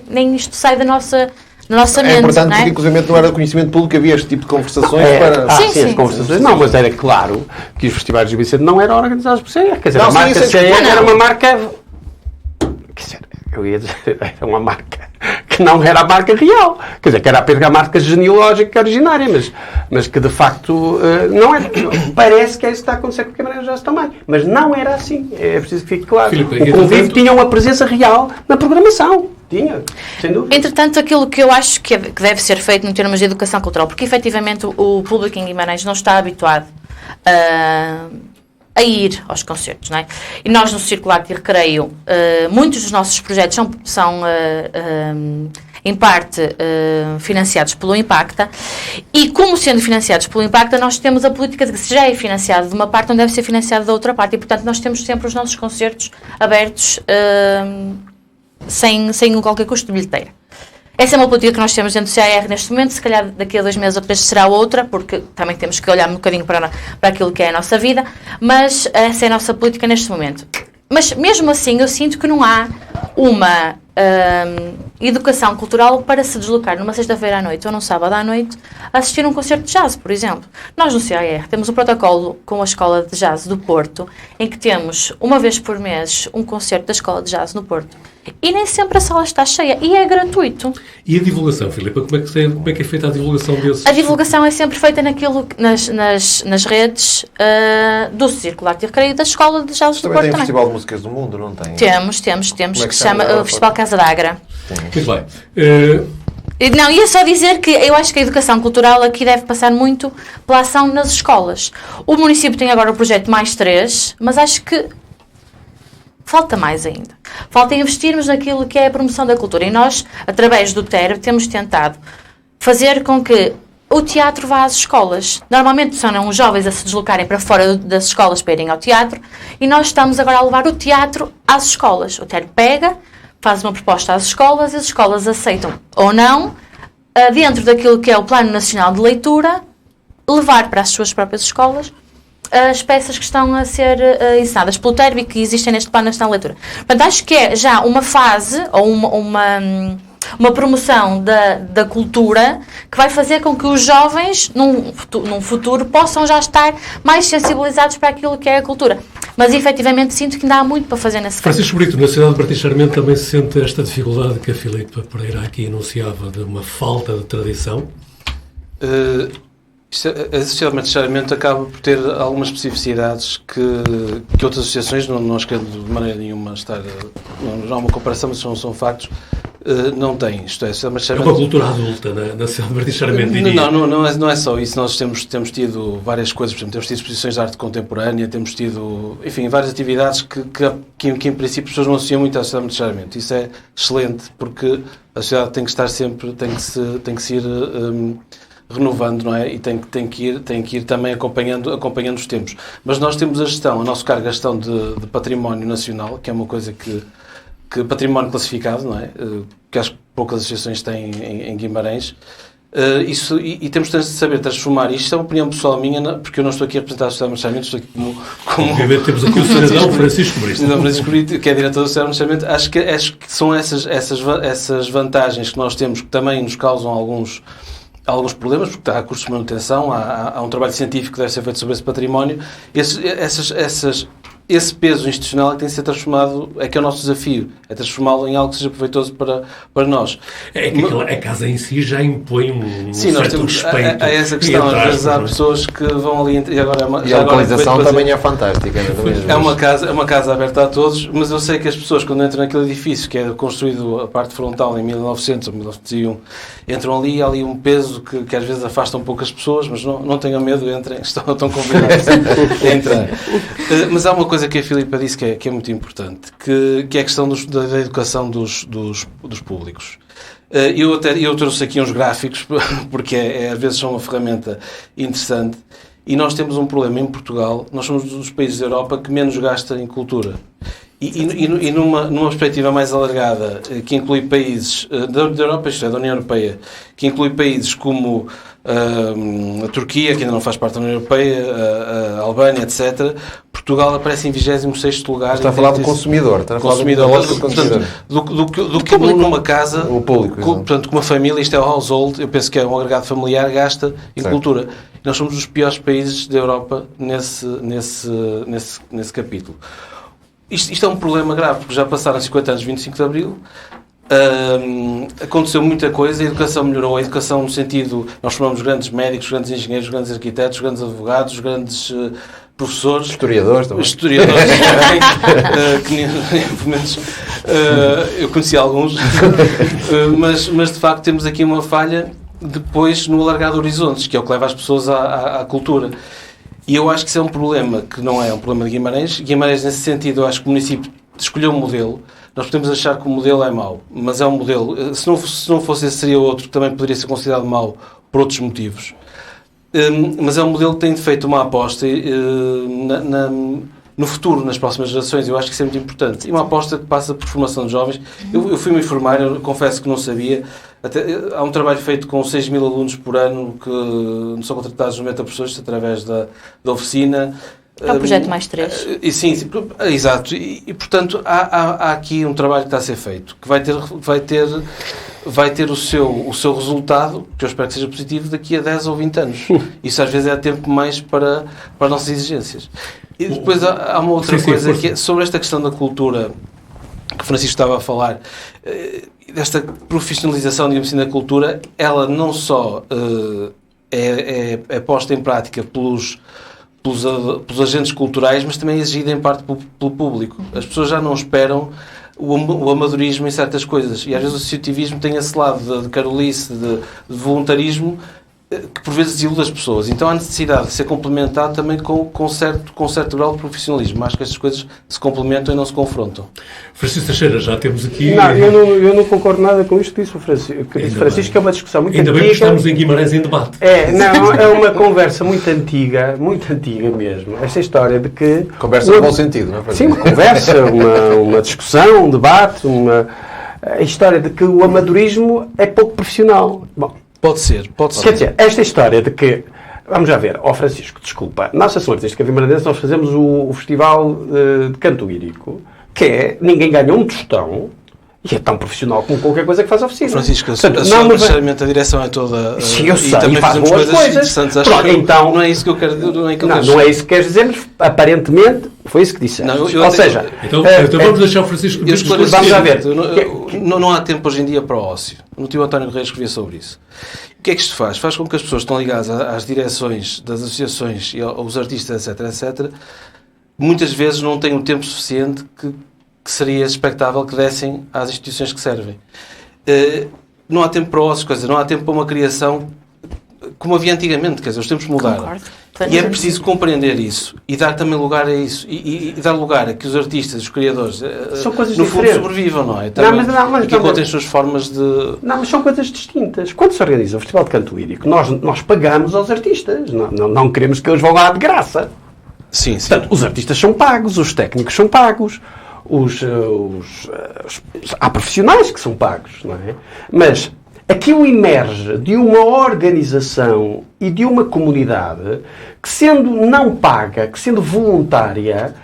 nem isto sai da nossa mente. É importante, não é? porque inclusive não era de conhecimento público que havia este tipo de conversações para... Sim. As conversações. Não, mas era claro que os festivais de Vicente não eram organizados por CER. Quer dizer, Não, a sim, marca isso é CER discutível. era uma marca... Quer dizer, eu ia dizer, era uma marca que não era a marca real. Quer dizer, que era apenas a marca genealógica originária, mas que de facto não é. Parece que é isso que está a acontecer com o Guimarães Rosa também. Mas não era assim. É preciso que fique claro. Filipe, O convívio tinha uma presença real na programação. Tinha, sem dúvida. Entretanto, aquilo que eu acho que deve ser feito em termos de educação cultural, porque efetivamente o público em Guimarães não está habituado a ir aos concertos, não é? E nós no Círculo Arte e Recreio, muitos dos nossos projetos são em parte financiados pelo Impacta, e como sendo financiados pelo Impacta, nós temos a política de que se já é financiado de uma parte, não deve ser financiado da outra parte, e portanto nós temos sempre os nossos concertos abertos sem qualquer custo de bilheteira. Essa é uma política que nós temos dentro do CAR neste momento, se calhar daqui a 2 meses ou 3 será outra, porque também temos que olhar um bocadinho para aquilo que é a nossa vida, mas essa é a nossa política neste momento. Mas mesmo assim eu sinto que não há uma educação cultural para se deslocar numa sexta-feira à noite ou num sábado à noite a assistir a um concerto de jazz, por exemplo. Nós no CAR temos um protocolo com a Escola de Jazz do Porto, em que temos uma vez por mês um concerto da Escola de Jazz no Porto. E nem sempre a sala está cheia. E é gratuito. E a divulgação, Filipe? Como é que é feita a divulgação desses? A divulgação é sempre feita nas redes do Círculo Arte e Recreio da Escola de Jazz do Também Porto tem o também. Festival de Músicas do Mundo, não tem? Temos, Como é que que se chama chama? o Festival Casa d'Agra. Muito bem. Não, ia só dizer que eu acho que a educação cultural aqui deve passar muito pela ação nas escolas. O município tem agora o projeto Mais 3, mas acho que falta mais ainda. Falta investirmos naquilo que é a promoção da cultura. E nós, através do TER, temos tentado fazer com que o teatro vá às escolas. Normalmente são os jovens a se deslocarem para fora das escolas para irem ao teatro, e nós estamos agora a levar o teatro às escolas. O TER pega, faz uma proposta às escolas, e as escolas aceitam ou não, dentro daquilo que é o Plano Nacional de Leitura, levar para as suas próprias escolas as peças que estão a ser ensinadas pelo TER e que existem neste Plano Nacional de Leitura. Portanto, acho que é já uma fase ou uma promoção da cultura que vai fazer com que os jovens, num futuro, possam já estar mais sensibilizados para aquilo que é a cultura. Mas, efetivamente, sinto que ainda há muito para fazer nesse campo. Francisco Brito, na cidade de Martins Sarmento também se sente esta dificuldade que a Filipe Pereira aqui enunciava de uma falta de tradição? A Associação de Martins Sarmento acaba por ter algumas especificidades que outras associações, não as quero de maneira nenhuma estar... Não há uma comparação, mas são factos. Não tem, isto é, é uma cultura adulta na cidade de Martins Sarmento, diria. Não é só isso. Nós temos tido várias coisas, por exemplo, temos tido exposições de arte contemporânea, temos tido, enfim, várias atividades que em princípio as pessoas não associam muito à cidade de Martins Sarmento. Isso é excelente, porque a sociedade tem que estar sempre, tem que se ir renovando, não é? E tem que ir também acompanhando os tempos. Mas nós temos a nosso cargo de gestão de património nacional, que é uma coisa que património classificado, não é? Que acho que poucas associações têm em Guimarães. E temos de saber transformar isto. Isto é uma opinião pessoal minha, porque eu não estou aqui a representar a Sociedade de Marchamento, estou aqui como obviamente temos aqui o cidadão Francisco Brito, que é diretor da Sociedade de Marchamento. Acho que são essas vantagens que nós temos que também nos causam alguns problemas, porque há custos de manutenção, há um trabalho científico que deve ser feito sobre esse património. Esse peso institucional é que tem de ser transformado, é que é o nosso desafio, é transformá-lo em algo que seja proveitoso para nós. É que a casa em si já impõe um certo respeito. Há essa questão, às vezes há pessoas que vão ali e agora... E a localização também é fantástica, não é mesmo? É uma casa aberta a todos, mas eu sei que as pessoas, quando entram naquele edifício, que é construído a parte frontal em 1900 ou 1901, entram ali, há ali um peso que às vezes afasta um pouco as pessoas, mas não tenham medo, entrem, estão convidados a entrar. Mas há uma coisa que a Filipa disse que é muito importante, que é a questão da educação dos públicos. Eu trouxe aqui uns gráficos, porque às vezes são uma ferramenta interessante, e nós temos um problema em Portugal. Nós somos um dos países da Europa que menos gasta em cultura. E numa perspectiva mais alargada, que inclui países da Europa, isto é, da União Europeia, que inclui países como a Turquia, que ainda não faz parte da União Europeia, a Albânia, etc. Portugal aparece em 26º lugar. Está a falar do consumidor. Está a falar da lógica do consumidor. Do que numa casa, o público, portanto, com uma família, isto é o household, eu penso que é um agregado familiar, gasta em cultura. E nós somos os piores países da Europa nesse capítulo. Isto é um problema grave, porque já passaram 50 anos, 25 de Abril, aconteceu muita coisa, a educação melhorou, a educação no sentido, nós formamos grandes médicos, grandes engenheiros, grandes arquitetos, grandes advogados, grandes professores. Historiadores também. Historiadores também, pelo menos eu conheci alguns, mas de facto temos aqui uma falha depois no alargar de horizontes, que é o que leva as pessoas à cultura. E eu acho que isso é um problema que não é um problema de Guimarães. Guimarães, nesse sentido, eu acho que o município escolheu um modelo. Nós podemos achar que o modelo é mau, mas é um modelo. Se não fosse esse, seria outro, que também poderia ser considerado mau por outros motivos. Mas é um modelo que tem feito uma aposta no futuro, nas próximas gerações. Eu acho que isso é muito importante. E uma aposta que passa por formação de jovens. Eu fui-me informar, eu confesso que não sabia. Há um trabalho feito com 6.000 alunos por ano que são contratados 90 professores através da oficina. É o projeto mais 3. Sim, exato. E portanto, há aqui um trabalho que está a ser feito, que vai ter o seu resultado, que eu espero que seja positivo, daqui a 10 ou 20 anos. Isso às vezes é tempo mais para as nossas exigências. E depois há uma outra coisa, que é sobre esta questão da cultura, que o Francisco estava a falar, desta profissionalização, digamos assim, da cultura. Ela não só é posta em prática pelos agentes culturais, mas também é exigida em parte pelo público. As pessoas já não esperam o amadorismo em certas coisas, e às vezes o associativismo tem esse lado de carolice, de voluntarismo, que por vezes desilude as pessoas. Então há necessidade de ser complementado também com certo grau de profissionalismo. Acho que estas coisas se complementam e não se confrontam. Francisco Teixeira, já temos aqui... Não, eu não concordo nada com isto que disse o Francisco, que é uma discussão muito antiga. Ainda bem que estamos em Guimarães em debate. É uma conversa muito antiga mesmo. Esta história de que... Conversa no bom sentido, não é? Sim, uma conversa, uma discussão, um debate, a história de que o amadorismo é pouco profissional. Bom, Pode ser. Quer dizer, esta história de que... Vamos já ver. Francisco, desculpa. Nossa Senhora deste Guimarães, nós fazemos o Festival de Canto Lírico, que é... Ninguém ganha um tostão e é tão profissional como qualquer coisa que faz a oficina. Francisco, necessariamente a direção é toda... Sim, eu sei. E também fazemos coisas interessantes. Acho que então, não é isso que eu quero dizer. Não é isso que queres dizer, mas aparentemente foi isso que disseste. Ou seja... Então vamos deixar o Francisco... Vamos já ver. Não há tempo hoje em dia para o ócio. No tio António Correia escrevia sobre isso. O que é que isto faz? Faz com que as pessoas que estão ligadas às direções das associações e aos artistas, etc., muitas vezes não têm o tempo suficiente que seria expectável que dessem às instituições que servem. Não há tempo para ócio, quer dizer, não há tempo para uma criação como havia antigamente, quer dizer, os tempos mudaram. Concordo. E é preciso compreender isso e dar também lugar a isso e dar lugar a que os artistas, os criadores, são coisas no diferentes. fundo sobrevivam, não é? Também, mas que encontrem as suas formas de... Não, mas são coisas distintas. Quando se organiza o Festival de Canto Lírico, nós pagamos aos artistas, não queremos que eles vão lá de graça. Sim. Portanto, os artistas são pagos, os técnicos são pagos, há profissionais que são pagos, não é? Mas aquilo emerge de uma organização e de uma comunidade que, sendo não paga, que sendo voluntária,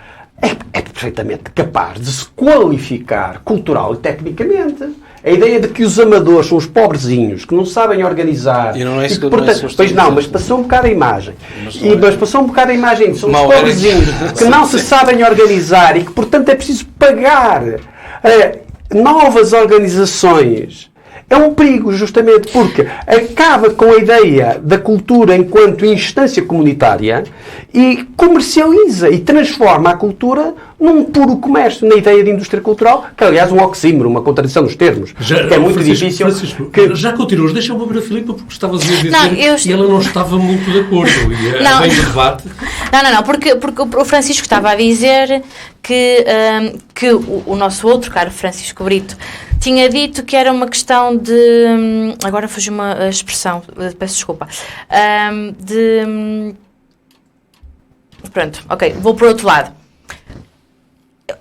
é perfeitamente capaz de se qualificar cultural e tecnicamente. A ideia de que os amadores são os pobrezinhos, que não sabem organizar. E não é isso que pois não, mas passou um bocado a imagem. Mas passou um bocado a imagem. São os pobrezinhos que não se sabem organizar e que, portanto, é preciso pagar novas organizações. É um perigo, justamente, porque acaba com a ideia da cultura enquanto instância comunitária e comercializa e transforma a cultura num puro comércio, na ideia de indústria cultural, que, aliás, é um oxímoro, uma contradição nos termos. É muito difícil. Já continuas, deixa-me ouvir a Filipa, porque estavas a dizer e ela não estava muito de acordo. E não, bem do debate. Não, porque o Francisco estava a dizer que o nosso outro caro Francisco Brito tinha dito que era uma questão de... Agora fugiu uma expressão, peço desculpa. Pronto, ok, vou para o outro lado.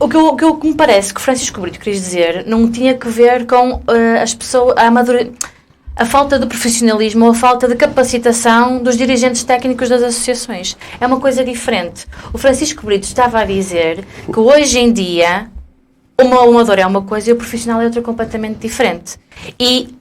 O que me parece que Francisco Brito quis dizer não tinha que ver com as pessoas, a falta de profissionalismo ou a falta de capacitação dos dirigentes técnicos das associações. É uma coisa diferente. O Francisco Brito estava a dizer que hoje em dia o amador é uma coisa e o profissional é outra completamente diferente. E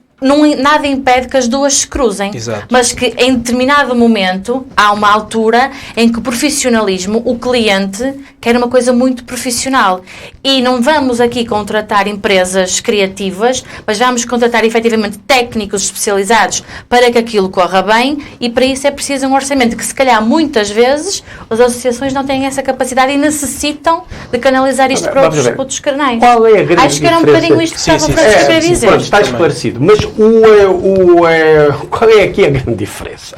nada impede que as duas se cruzem. Exato. Mas que em determinado momento há uma altura em que o profissionalismo, o cliente, quer uma coisa muito profissional. E não vamos aqui contratar empresas criativas, mas vamos contratar efetivamente técnicos especializados para que aquilo corra bem, e para isso é preciso um orçamento que se calhar muitas vezes as associações não têm essa capacidade e necessitam de canalizar isto para outros canais. Qual é a grande Acho que era um bocadinho isto que estava a Francisco a dizer. Pronto, está esclarecido. Mas qual é aqui a grande diferença?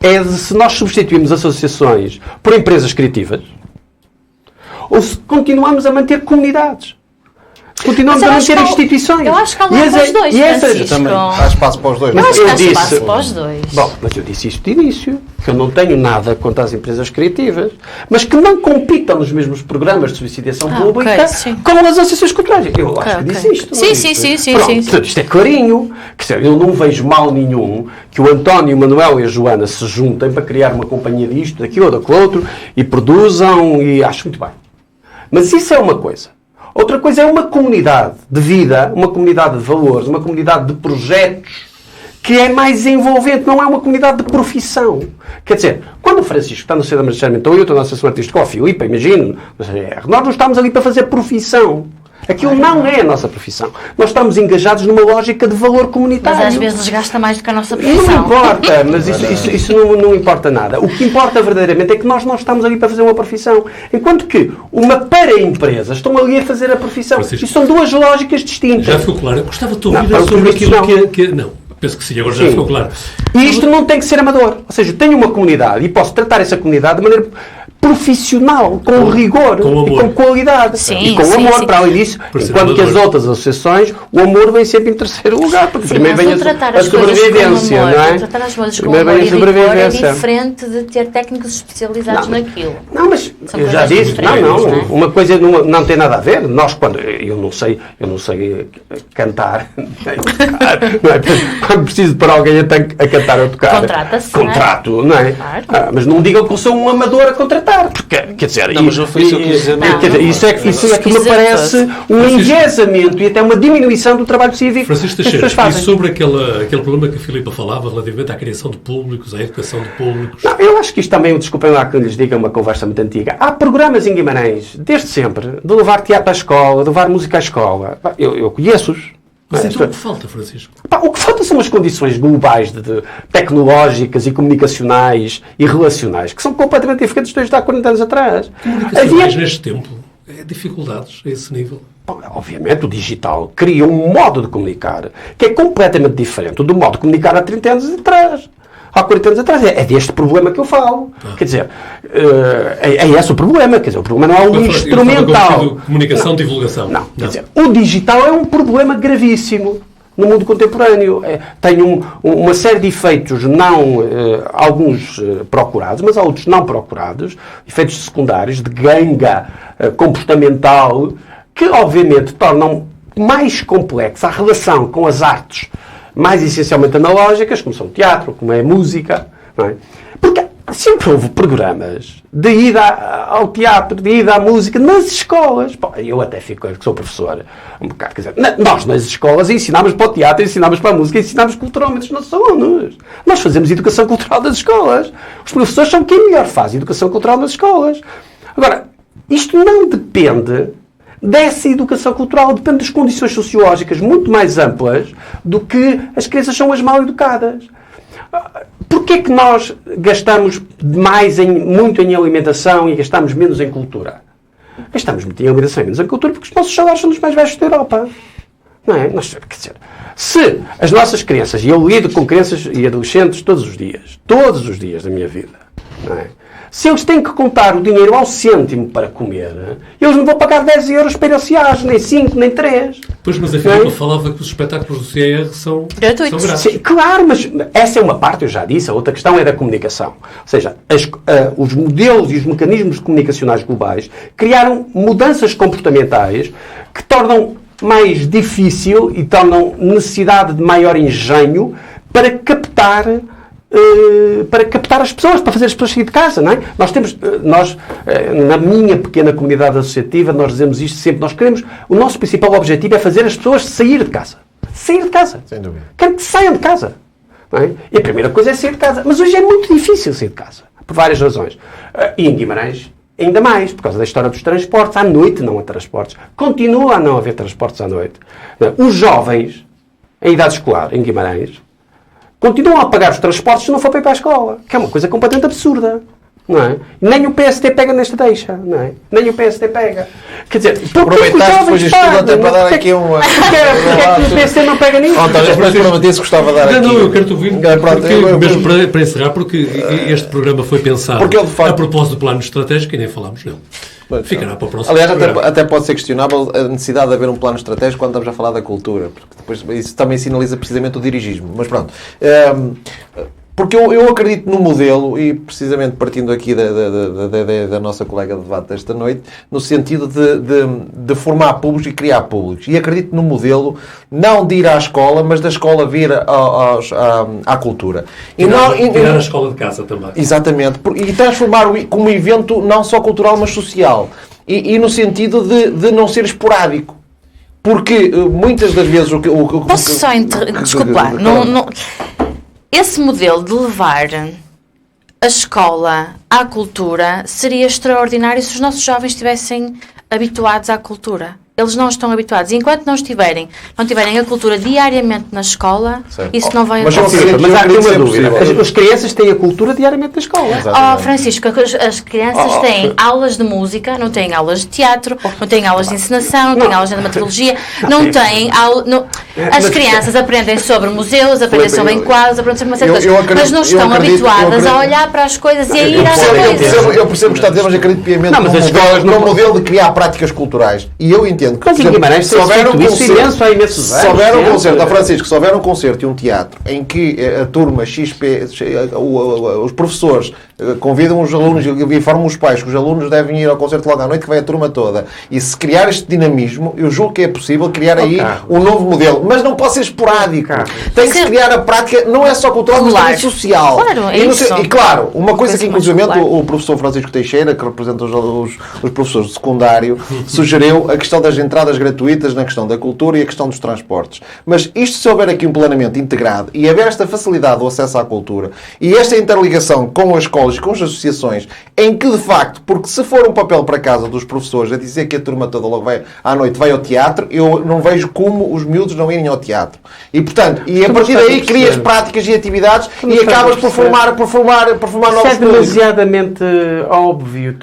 É de se nós substituímos associações por empresas criativas ou se continuamos a manter comunidades. Se continuamos a manter instituições. Eu acho que há lá para os dois, Francisco. Também há espaço para os dois. Eu acho que há espaço para os dois. Bom, mas eu disse isto de início, que eu não tenho nada contra as empresas criativas, mas que não compitam nos mesmos programas de solicitação pública com as associações culturais. Eu acho que disse isto. Sim. Portanto, isto é clarinho. Quer dizer, eu não vejo mal nenhum que o António, o Manuel e a Joana se juntem para criar uma companhia disto, daquilo ou daquele outro e produzam, e acho muito bem. Mas isso é uma coisa. Outra coisa é uma comunidade de vida, uma comunidade de valores, uma comunidade de projetos que é mais envolvente, não é uma comunidade de profissão. Quer dizer, quando o Francisco está no centro de administramento, ou eu estou na associação artística, ou a Filipe, imagino, nós não estamos ali para fazer profissão. Aquilo não é a nossa profissão. Nós estamos engajados numa lógica de valor comunitário. Mas às vezes gasta mais do que a nossa profissão. Não importa, mas isso não importa nada. O que importa verdadeiramente é que nós não estamos ali para fazer uma profissão. Enquanto que uma para-empresa estão ali a fazer a profissão. Francisco, e são duas lógicas distintas. Já ficou claro. Eu gostava de ouvir sobre aquilo que... Não, penso que sim, agora já ficou claro. E isto não tem que ser amador. Ou seja, eu tenho uma comunidade e posso tratar essa comunidade de maneira profissional, com rigor e com qualidade. E com amor, para além disso, enquanto que as outras associações, o amor vem sempre em terceiro lugar, porque primeiro vem a sobrevivência, não é? Tratar as coisas com amor e rigor é diferente de ter técnicos especializados naquilo. Não, mas eu já disse, uma coisa não tem nada a ver. Nós, eu não sei cantar, não é? Quando preciso para alguém a cantar ou tocar, contrato, não é? Mas não digam que eu sou um amador a contratar. Porque, quer dizer, não, mas não foi isso que eu quis dizer. Isso é que me parece um enviesamento e até uma diminuição do trabalho cívico. Francisco Teixeira, e sobre aquele problema que a Filipa falava relativamente à criação de públicos, à educação de públicos? Não, eu acho que isto também, desculpem lá que lhes diga, uma conversa muito antiga. Há programas em Guimarães, desde sempre, de levar teatro à escola, de levar música à escola. Eu conheço-os. Mas então o que falta, Francisco? O que falta são as condições globais de tecnológicas e comunicacionais e relacionais, que são completamente diferentes desde há 40 anos atrás. Comunicacionais neste tempo? Dificuldades a esse nível? Obviamente o digital cria um modo de comunicar que é completamente diferente do modo de comunicar há 30 anos atrás. Há 40 anos atrás. É deste problema que eu falo. Quer dizer, é esse o problema. Quer dizer, o problema não é o instrumental. Comunicação, divulgação. Não. Quer dizer, o digital é um problema gravíssimo no mundo contemporâneo. Tem uma série de efeitos, alguns procurados, mas há outros não procurados, efeitos secundários de ganga comportamental, que obviamente tornam mais complexa a relação com as artes mais essencialmente analógicas, como são o teatro, como é a música, não é? Porque sempre houve programas de ida ao teatro, de ida à música, nas escolas. Eu até fico, que sou professor, um bocado, quer dizer, nós nas escolas ensinámos para o teatro, ensinámos para a música, ensinámos culturalmente os nossos alunos. Nós fazemos educação cultural das escolas. Os professores são quem melhor faz educação cultural nas escolas. Agora, isto não depende dessa educação cultural, depende das condições sociológicas muito mais amplas do que as crianças são as mal educadas. Porquê é que nós gastamos muito em alimentação e gastamos menos em cultura? Gastamos muito em alimentação e menos em cultura porque os nossos salários são dos mais baixos da Europa. Não é? Quer dizer, se as nossas crianças, e eu lido com crianças e adolescentes todos os dias da minha vida, não é? Se eles têm que contar o dinheiro ao cêntimo para comer, eles não vão pagar 10 euros para ir ao SIAS, nem 5, nem 3. Pois, mas a Filipa falava que os espetáculos do CIR são Gratuitos. grátis. Sim, claro, mas essa é uma parte, eu já disse. A outra questão é da comunicação. Ou seja, os modelos e os mecanismos comunicacionais globais criaram mudanças comportamentais que tornam mais difícil e tornam necessidade de maior engenho para captar as pessoas, para fazer as pessoas sair de casa, não é? Nós, na minha pequena comunidade associativa, nós dizemos isto sempre, o nosso principal objetivo é fazer as pessoas sair de casa. Sair de casa. Sem dúvida. Quero que saiam de casa. Não é? E a primeira coisa é sair de casa. Mas hoje é muito difícil sair de casa, por várias razões. E em Guimarães, ainda mais, por causa da história dos transportes. À noite não há transportes. Continua a não haver transportes à noite. Os jovens, em idade escolar, em Guimarães, continuam a pagar os transportes se não for para ir para a escola. Que é uma coisa completamente absurda. Não é? Nem o PST pega nesta deixa. Não é? Nem o PST pega. Quer dizer, Aproveitaste depois disto tudo até para dar aqui uma... Porque é que o PST não pega nisso? António, mas prometi se gostava de dar aqui... Não, eu quero-te ouvir, Pronto, mesmo para encerrar, porque este programa foi pensado Porque ele, de facto- a propósito do plano estratégico e nem falámos nele. Ficará para o próximo Aliás, programa. até pode ser questionável a necessidade de haver um plano estratégico quando estamos a falar da cultura, porque depois isso também sinaliza precisamente o dirigismo. Mas pronto. Porque eu acredito no modelo, e precisamente partindo aqui da ideia da nossa colega de debate desta noite, no sentido de formar públicos e criar públicos. E acredito no modelo não de ir à escola, mas da escola vir à cultura. Tirar a escola de casa também. Exatamente. E transformar como um evento não só cultural, mas social. E no sentido de não ser esporádico. Porque muitas das vezes... Posso só desculpar, esse modelo de levar a escola à cultura seria extraordinário se os nossos jovens estivessem habituados à cultura. Eles não estão habituados. E enquanto não tiverem a cultura diariamente na escola, certo. Isso não vai Mas acontecer. Mas há aqui uma dúvida. Possível. As crianças têm a cultura diariamente na escola. Francisco, as crianças têm aulas de música, não têm aulas de teatro, não têm aulas de encenação, não têm aulas de dramaturgia, não têm as crianças aprendem sobre museus, aprendem sobre enquadros, aprendem sobre uma série de coisas, mas não estão habituadas a olhar para as coisas e a ir às coisas. Eu percebo o que está a dizer, mas acredito piamente Não, mas as escolas no modelo de criar práticas culturais. E eu entendo que, Mas em Guimarães se houver um imenso há imensos anos. se houver um sempre. concerto, Francisco, se houver um concerto e um teatro em que a turma XP, os professores convidam os alunos e informam os pais que os alunos devem ir ao concerto logo à noite, que vai a turma toda, e se criar este dinamismo, eu julgo que é possível criar aí um novo modelo. Mas não pode ser esporádico. Tem que se criar a prática, não é só cultural, mas também social. Claro, é isso. E claro, uma coisa que inclusivamente claro. o professor Francisco Teixeira, que representa os professores de secundário, sugeriu a questão das entradas gratuitas na questão da cultura e a questão dos transportes. Mas isto, se houver aqui um planeamento integrado e haver esta facilidade do acesso à cultura e esta interligação com as escolas e com as associações, em que de facto, porque se for um papel para casa dos professores a dizer que a turma toda logo vai à noite vai ao teatro, eu não vejo como os miúdos não irem ao teatro. E portanto, a partir daí crias práticas e atividades e acabas por formar novos Isso é públicos. demasiadamente óbvio.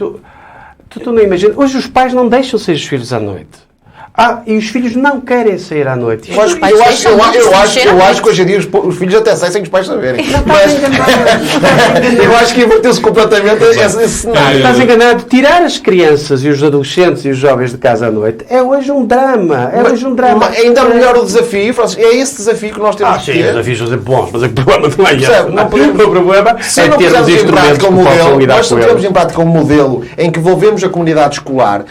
Tu não imaginas. Hoje os pais não deixam sair os filhos à noite. E os filhos não querem sair à noite. Eu acho que hoje em dia os filhos até saem sem os pais saberem. Mas eu acho que inverteu-se completamente esse cenário. Estás enganado. Tirar as crianças e os adolescentes e os jovens de casa à noite é hoje um drama. Mas ainda melhor o desafio, Francisco. É esse desafio que nós temos que ter. Os desafios são sempre bons, mas o problema não é esse. Não podemos, o problema é termos instrumentos que possam lidar nós com temos eles. em prática um modelo em que envolvemos a comunidade escolar,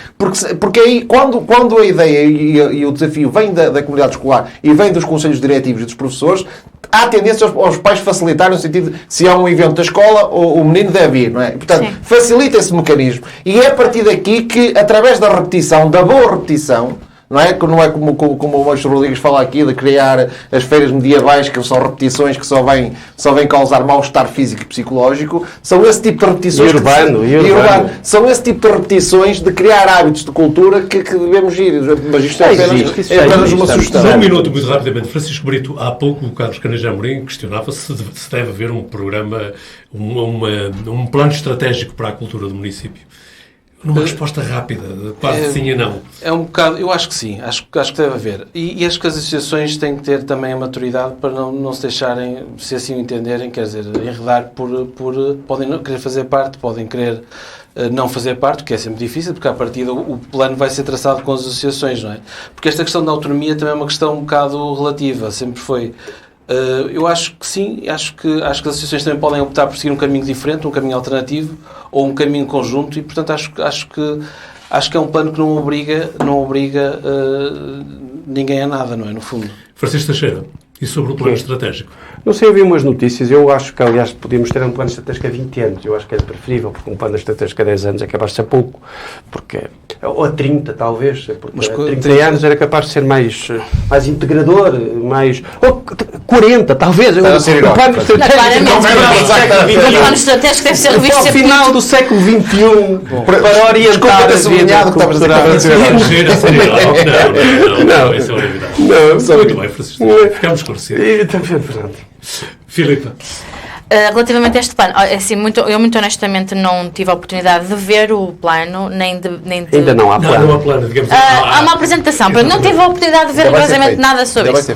porque aí, quando a ideia e o desafio vem da comunidade escolar e vem dos conselhos diretivos e dos professores, há tendência aos pais facilitarem no sentido de se há um evento da escola, o menino deve ir, não é? E, portanto, facilita esse mecanismo. E é a partir daqui que, através da repetição, da boa repetição, não é como o Moisés Rodrigues fala aqui, de criar as feiras medievais, que são repetições que só vêm causar mal-estar físico e psicológico. São esse tipo de repetições... E urbano. São esse tipo de repetições de criar hábitos de cultura que devemos ir. Mas isto é apenas uma sugestão. Só um minuto, muito rapidamente. Francisco Brito, há pouco o Carlos Caneja Amorim questionava se deve haver um programa, um plano estratégico para a cultura do município. Numa resposta rápida, quase sim e não. É um bocado, eu acho que sim, acho que deve haver. E acho que as associações têm que ter também a maturidade para não se deixarem, se assim o entenderem, quer dizer, enredar podem não querer fazer parte, podem querer não fazer parte, o que é sempre difícil, porque à partida o plano vai ser traçado com as associações, não é? Porque esta questão da autonomia também é uma questão um bocado relativa, sempre foi. Eu acho que sim, acho que as associações também podem optar por seguir um caminho diferente, um caminho alternativo ou um caminho conjunto e, portanto, acho que é um plano que não obriga ninguém a nada, não é? No fundo. Francisco Teixeira, e sobre o plano estratégico? Não sei, eu vi umas notícias, eu acho que, aliás, podíamos ter um plano estratégico a 20 anos, eu acho que é preferível, porque um plano estratégico a 10 anos é capaz de ser pouco, ou a 30 talvez, porque mas a 30 anos era capaz de ser mais integrador, ou 40 talvez, o plano estratégico O plano estratégico deve ser revisto ao sempre final do século XXI, para orientar a vida cultural. Não, isso é uma novidade. Muito bem, Francisco, ficamos esclarecidos. Filipe. Relativamente a este plano, assim, eu muito honestamente não tive a oportunidade de ver o plano, nem de... Ainda não há plano. Não há plano, digamos. Há uma apresentação, mas não tive a oportunidade de ver rigorosamente nada sobre isso.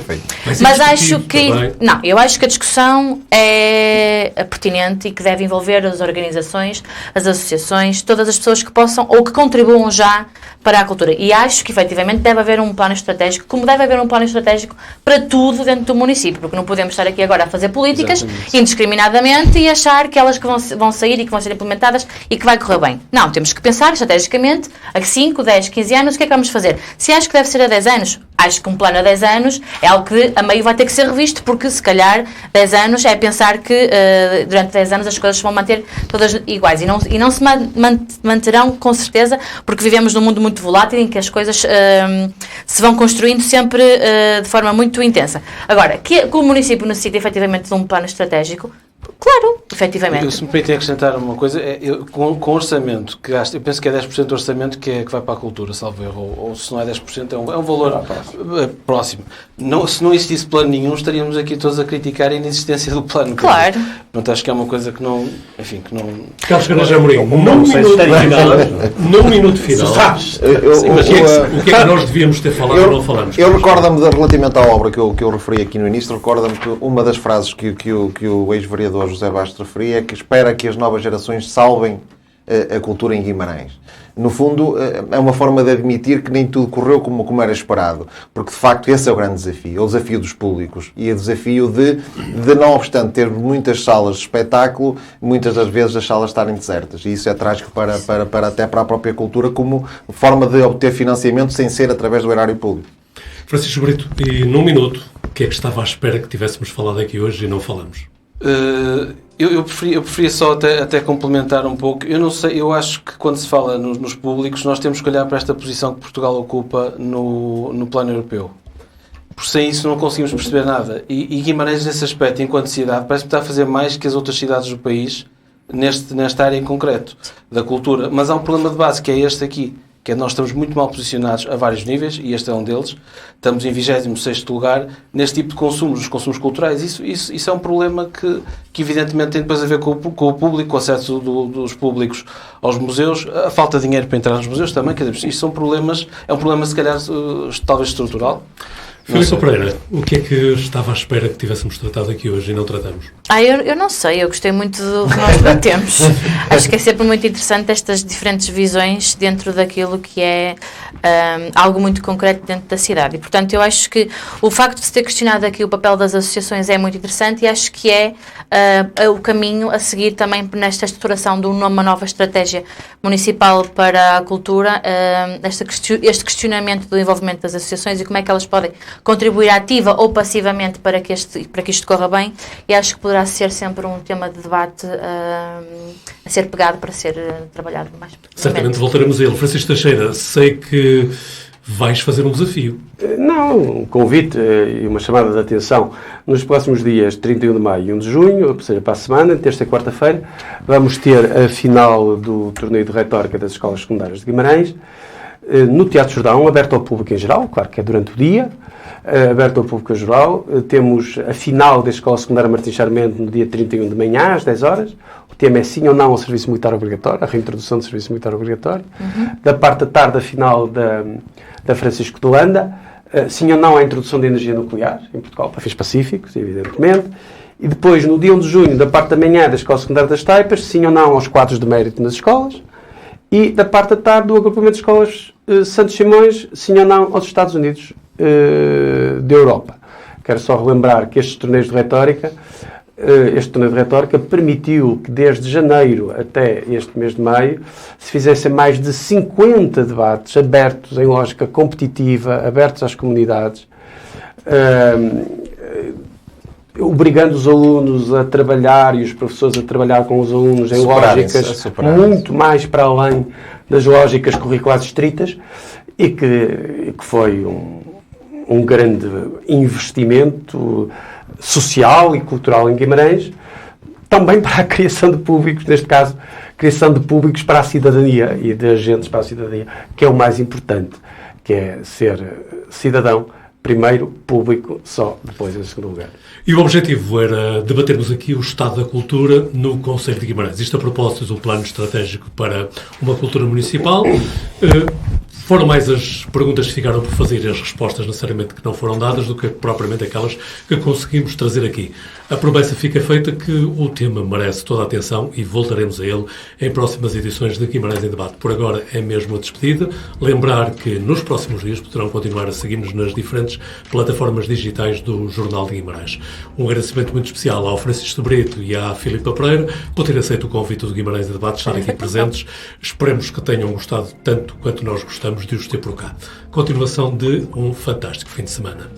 Mas acho que... Não, eu acho que a discussão é pertinente e que deve envolver as organizações, as associações, todas as pessoas que possam ou que contribuam já para a cultura. E acho que, efetivamente, deve haver um plano estratégico, como deve haver um plano estratégico para tudo dentro do município, porque não podemos estar aqui agora a fazer políticas indiscriminadamente e achar que elas que vão sair e que vão ser implementadas e que vai correr bem. Não, temos que pensar estrategicamente a 5, 10, 15 anos, o que é que vamos fazer? Se acho que deve ser a 10 anos, acho que um plano a 10 anos é algo que a meio vai ter que ser revisto, porque se calhar 10 anos é pensar que durante 10 anos as coisas se vão manter todas iguais e não se manterão com certeza, porque vivemos num mundo muito volátil em que as coisas se vão construindo sempre de forma muito intensa. Agora, que o município necessita efetivamente de um plano estratégico, claro, efetivamente. Se me permitem acrescentar uma coisa, com orçamento que gasta, eu penso que é 10% do orçamento que vai para a cultura, salvo erro, ou se não é 10%, é um valor próximo. Se não existisse plano nenhum, estaríamos aqui todos a criticar a inexistência do plano. Claro. Portanto, acho que é uma coisa que não... Enfim, que não... Carlos Carneiro Amorim, num minuto final, o que é que nós devíamos ter falado ou não falamos? Eu recordo-me, relativamente à obra que eu referi aqui no início, recordo-me que uma das frases que o ex-vereador José Bastos referia é que espera que as novas gerações salvem a cultura em Guimarães. No fundo, é uma forma de admitir que nem tudo correu como era esperado, porque de facto esse é o grande desafio, é o desafio dos públicos e o desafio de não obstante ter muitas salas de espetáculo, muitas das vezes as salas estarem desertas, e isso é trágico até para a própria cultura como forma de obter financiamento sem ser através do erário público. Francisco Brito, e num minuto, o que é que estava à espera que tivéssemos falado aqui hoje e não falamos? Eu preferia só até complementar um pouco. Eu não sei, eu acho que quando se fala nos públicos, nós temos que olhar para esta posição que Portugal ocupa no plano europeu. Por sem isso não conseguimos perceber nada. E Guimarães, nesse aspecto, enquanto cidade, parece que está a fazer mais que as outras cidades do país nesta área em concreto, da cultura. Mas há um problema de base, que é este aqui, que é nós estamos muito mal posicionados a vários níveis, e este é um deles. Estamos em 26º lugar neste tipo de consumos, os consumos culturais. Isso é um problema que evidentemente tem depois a ver com o público, com o acesso dos públicos aos museus, a falta de dinheiro para entrar nos museus também. Quer dizer, isto são problemas, é um problema se calhar talvez estrutural. Filipe Pereira, o que é que estava à espera que tivéssemos tratado aqui hoje e não tratamos? Eu não sei, eu gostei muito do que nós debatemos. Acho que é sempre muito interessante estas diferentes visões dentro daquilo que é algo muito concreto dentro da cidade. E, portanto, eu acho que o facto de se ter questionado aqui o papel das associações é muito interessante e acho que é o caminho a seguir também nesta estruturação de uma nova estratégia municipal para a cultura, este questionamento do envolvimento das associações e como é que elas podem contribuir ativa ou passivamente para que isto corra bem, e acho que poderá ser sempre um tema de debate a ser pegado para ser trabalhado mais. Certamente voltaremos a ele. Francisco Teixeira, sei que vais fazer um desafio. Não, um convite e uma chamada de atenção. Nos próximos dias 31 de maio e 1 de junho, ou seja, para a semana, terça e quarta-feira, vamos ter a final do torneio de retórica das escolas secundárias de Guimarães, no Teatro Jordão, aberto ao público em geral, claro que é durante o dia, aberto ao público em geral. Temos a final da Escola Secundária Martim Sarmento no dia 31 de manhã, às 10 horas. O tema é sim ou não ao serviço militar obrigatório, a reintrodução do serviço militar obrigatório. Da parte da tarde, a final da Francisco de Holanda, sim ou não à introdução da energia nuclear em Portugal, para fins pacíficos, evidentemente. E depois, no dia 1 de junho, da parte da manhã, da Escola Secundária das Taipas, sim ou não aos quadros de mérito nas escolas. E da parte da tarde, do agrupamento de escolas Santos Simões, sim ou não aos Estados Unidos da Europa. Quero só relembrar que este torneio de retórica permitiu que desde janeiro até este mês de maio se fizessem mais de 50 debates abertos em lógica competitiva, abertos às comunidades, obrigando os alunos a trabalhar e os professores a trabalhar com os alunos em lógicas muito mais para além das lógicas curriculares estritas e que foi um grande investimento social e cultural em Guimarães, também para a criação de públicos, neste caso, criação de públicos para a cidadania e de agentes para a cidadania, que é o mais importante, que é ser cidadão, primeiro, público, só, depois em segundo lugar. E o objetivo era debatermos aqui o estado da cultura no Concelho de Guimarães. Isto a propósito do plano estratégico para uma cultura municipal. Foram mais as perguntas que ficaram por fazer e as respostas necessariamente que não foram dadas do que propriamente aquelas que conseguimos trazer aqui. A promessa fica feita que o tema merece toda a atenção e voltaremos a ele em próximas edições de Guimarães em Debate. Por agora é mesmo a despedida. Lembrar que nos próximos dias poderão continuar a seguir-nos nas diferentes plataformas digitais do Jornal de Guimarães. Um agradecimento muito especial ao Francisco Brito e à Filipa Pereira por ter aceito o convite do Guimarães em Debate, estar aqui presentes. Esperemos que tenham gostado tanto quanto nós gostamos de os ter por cá. Continuação de um fantástico fim de semana.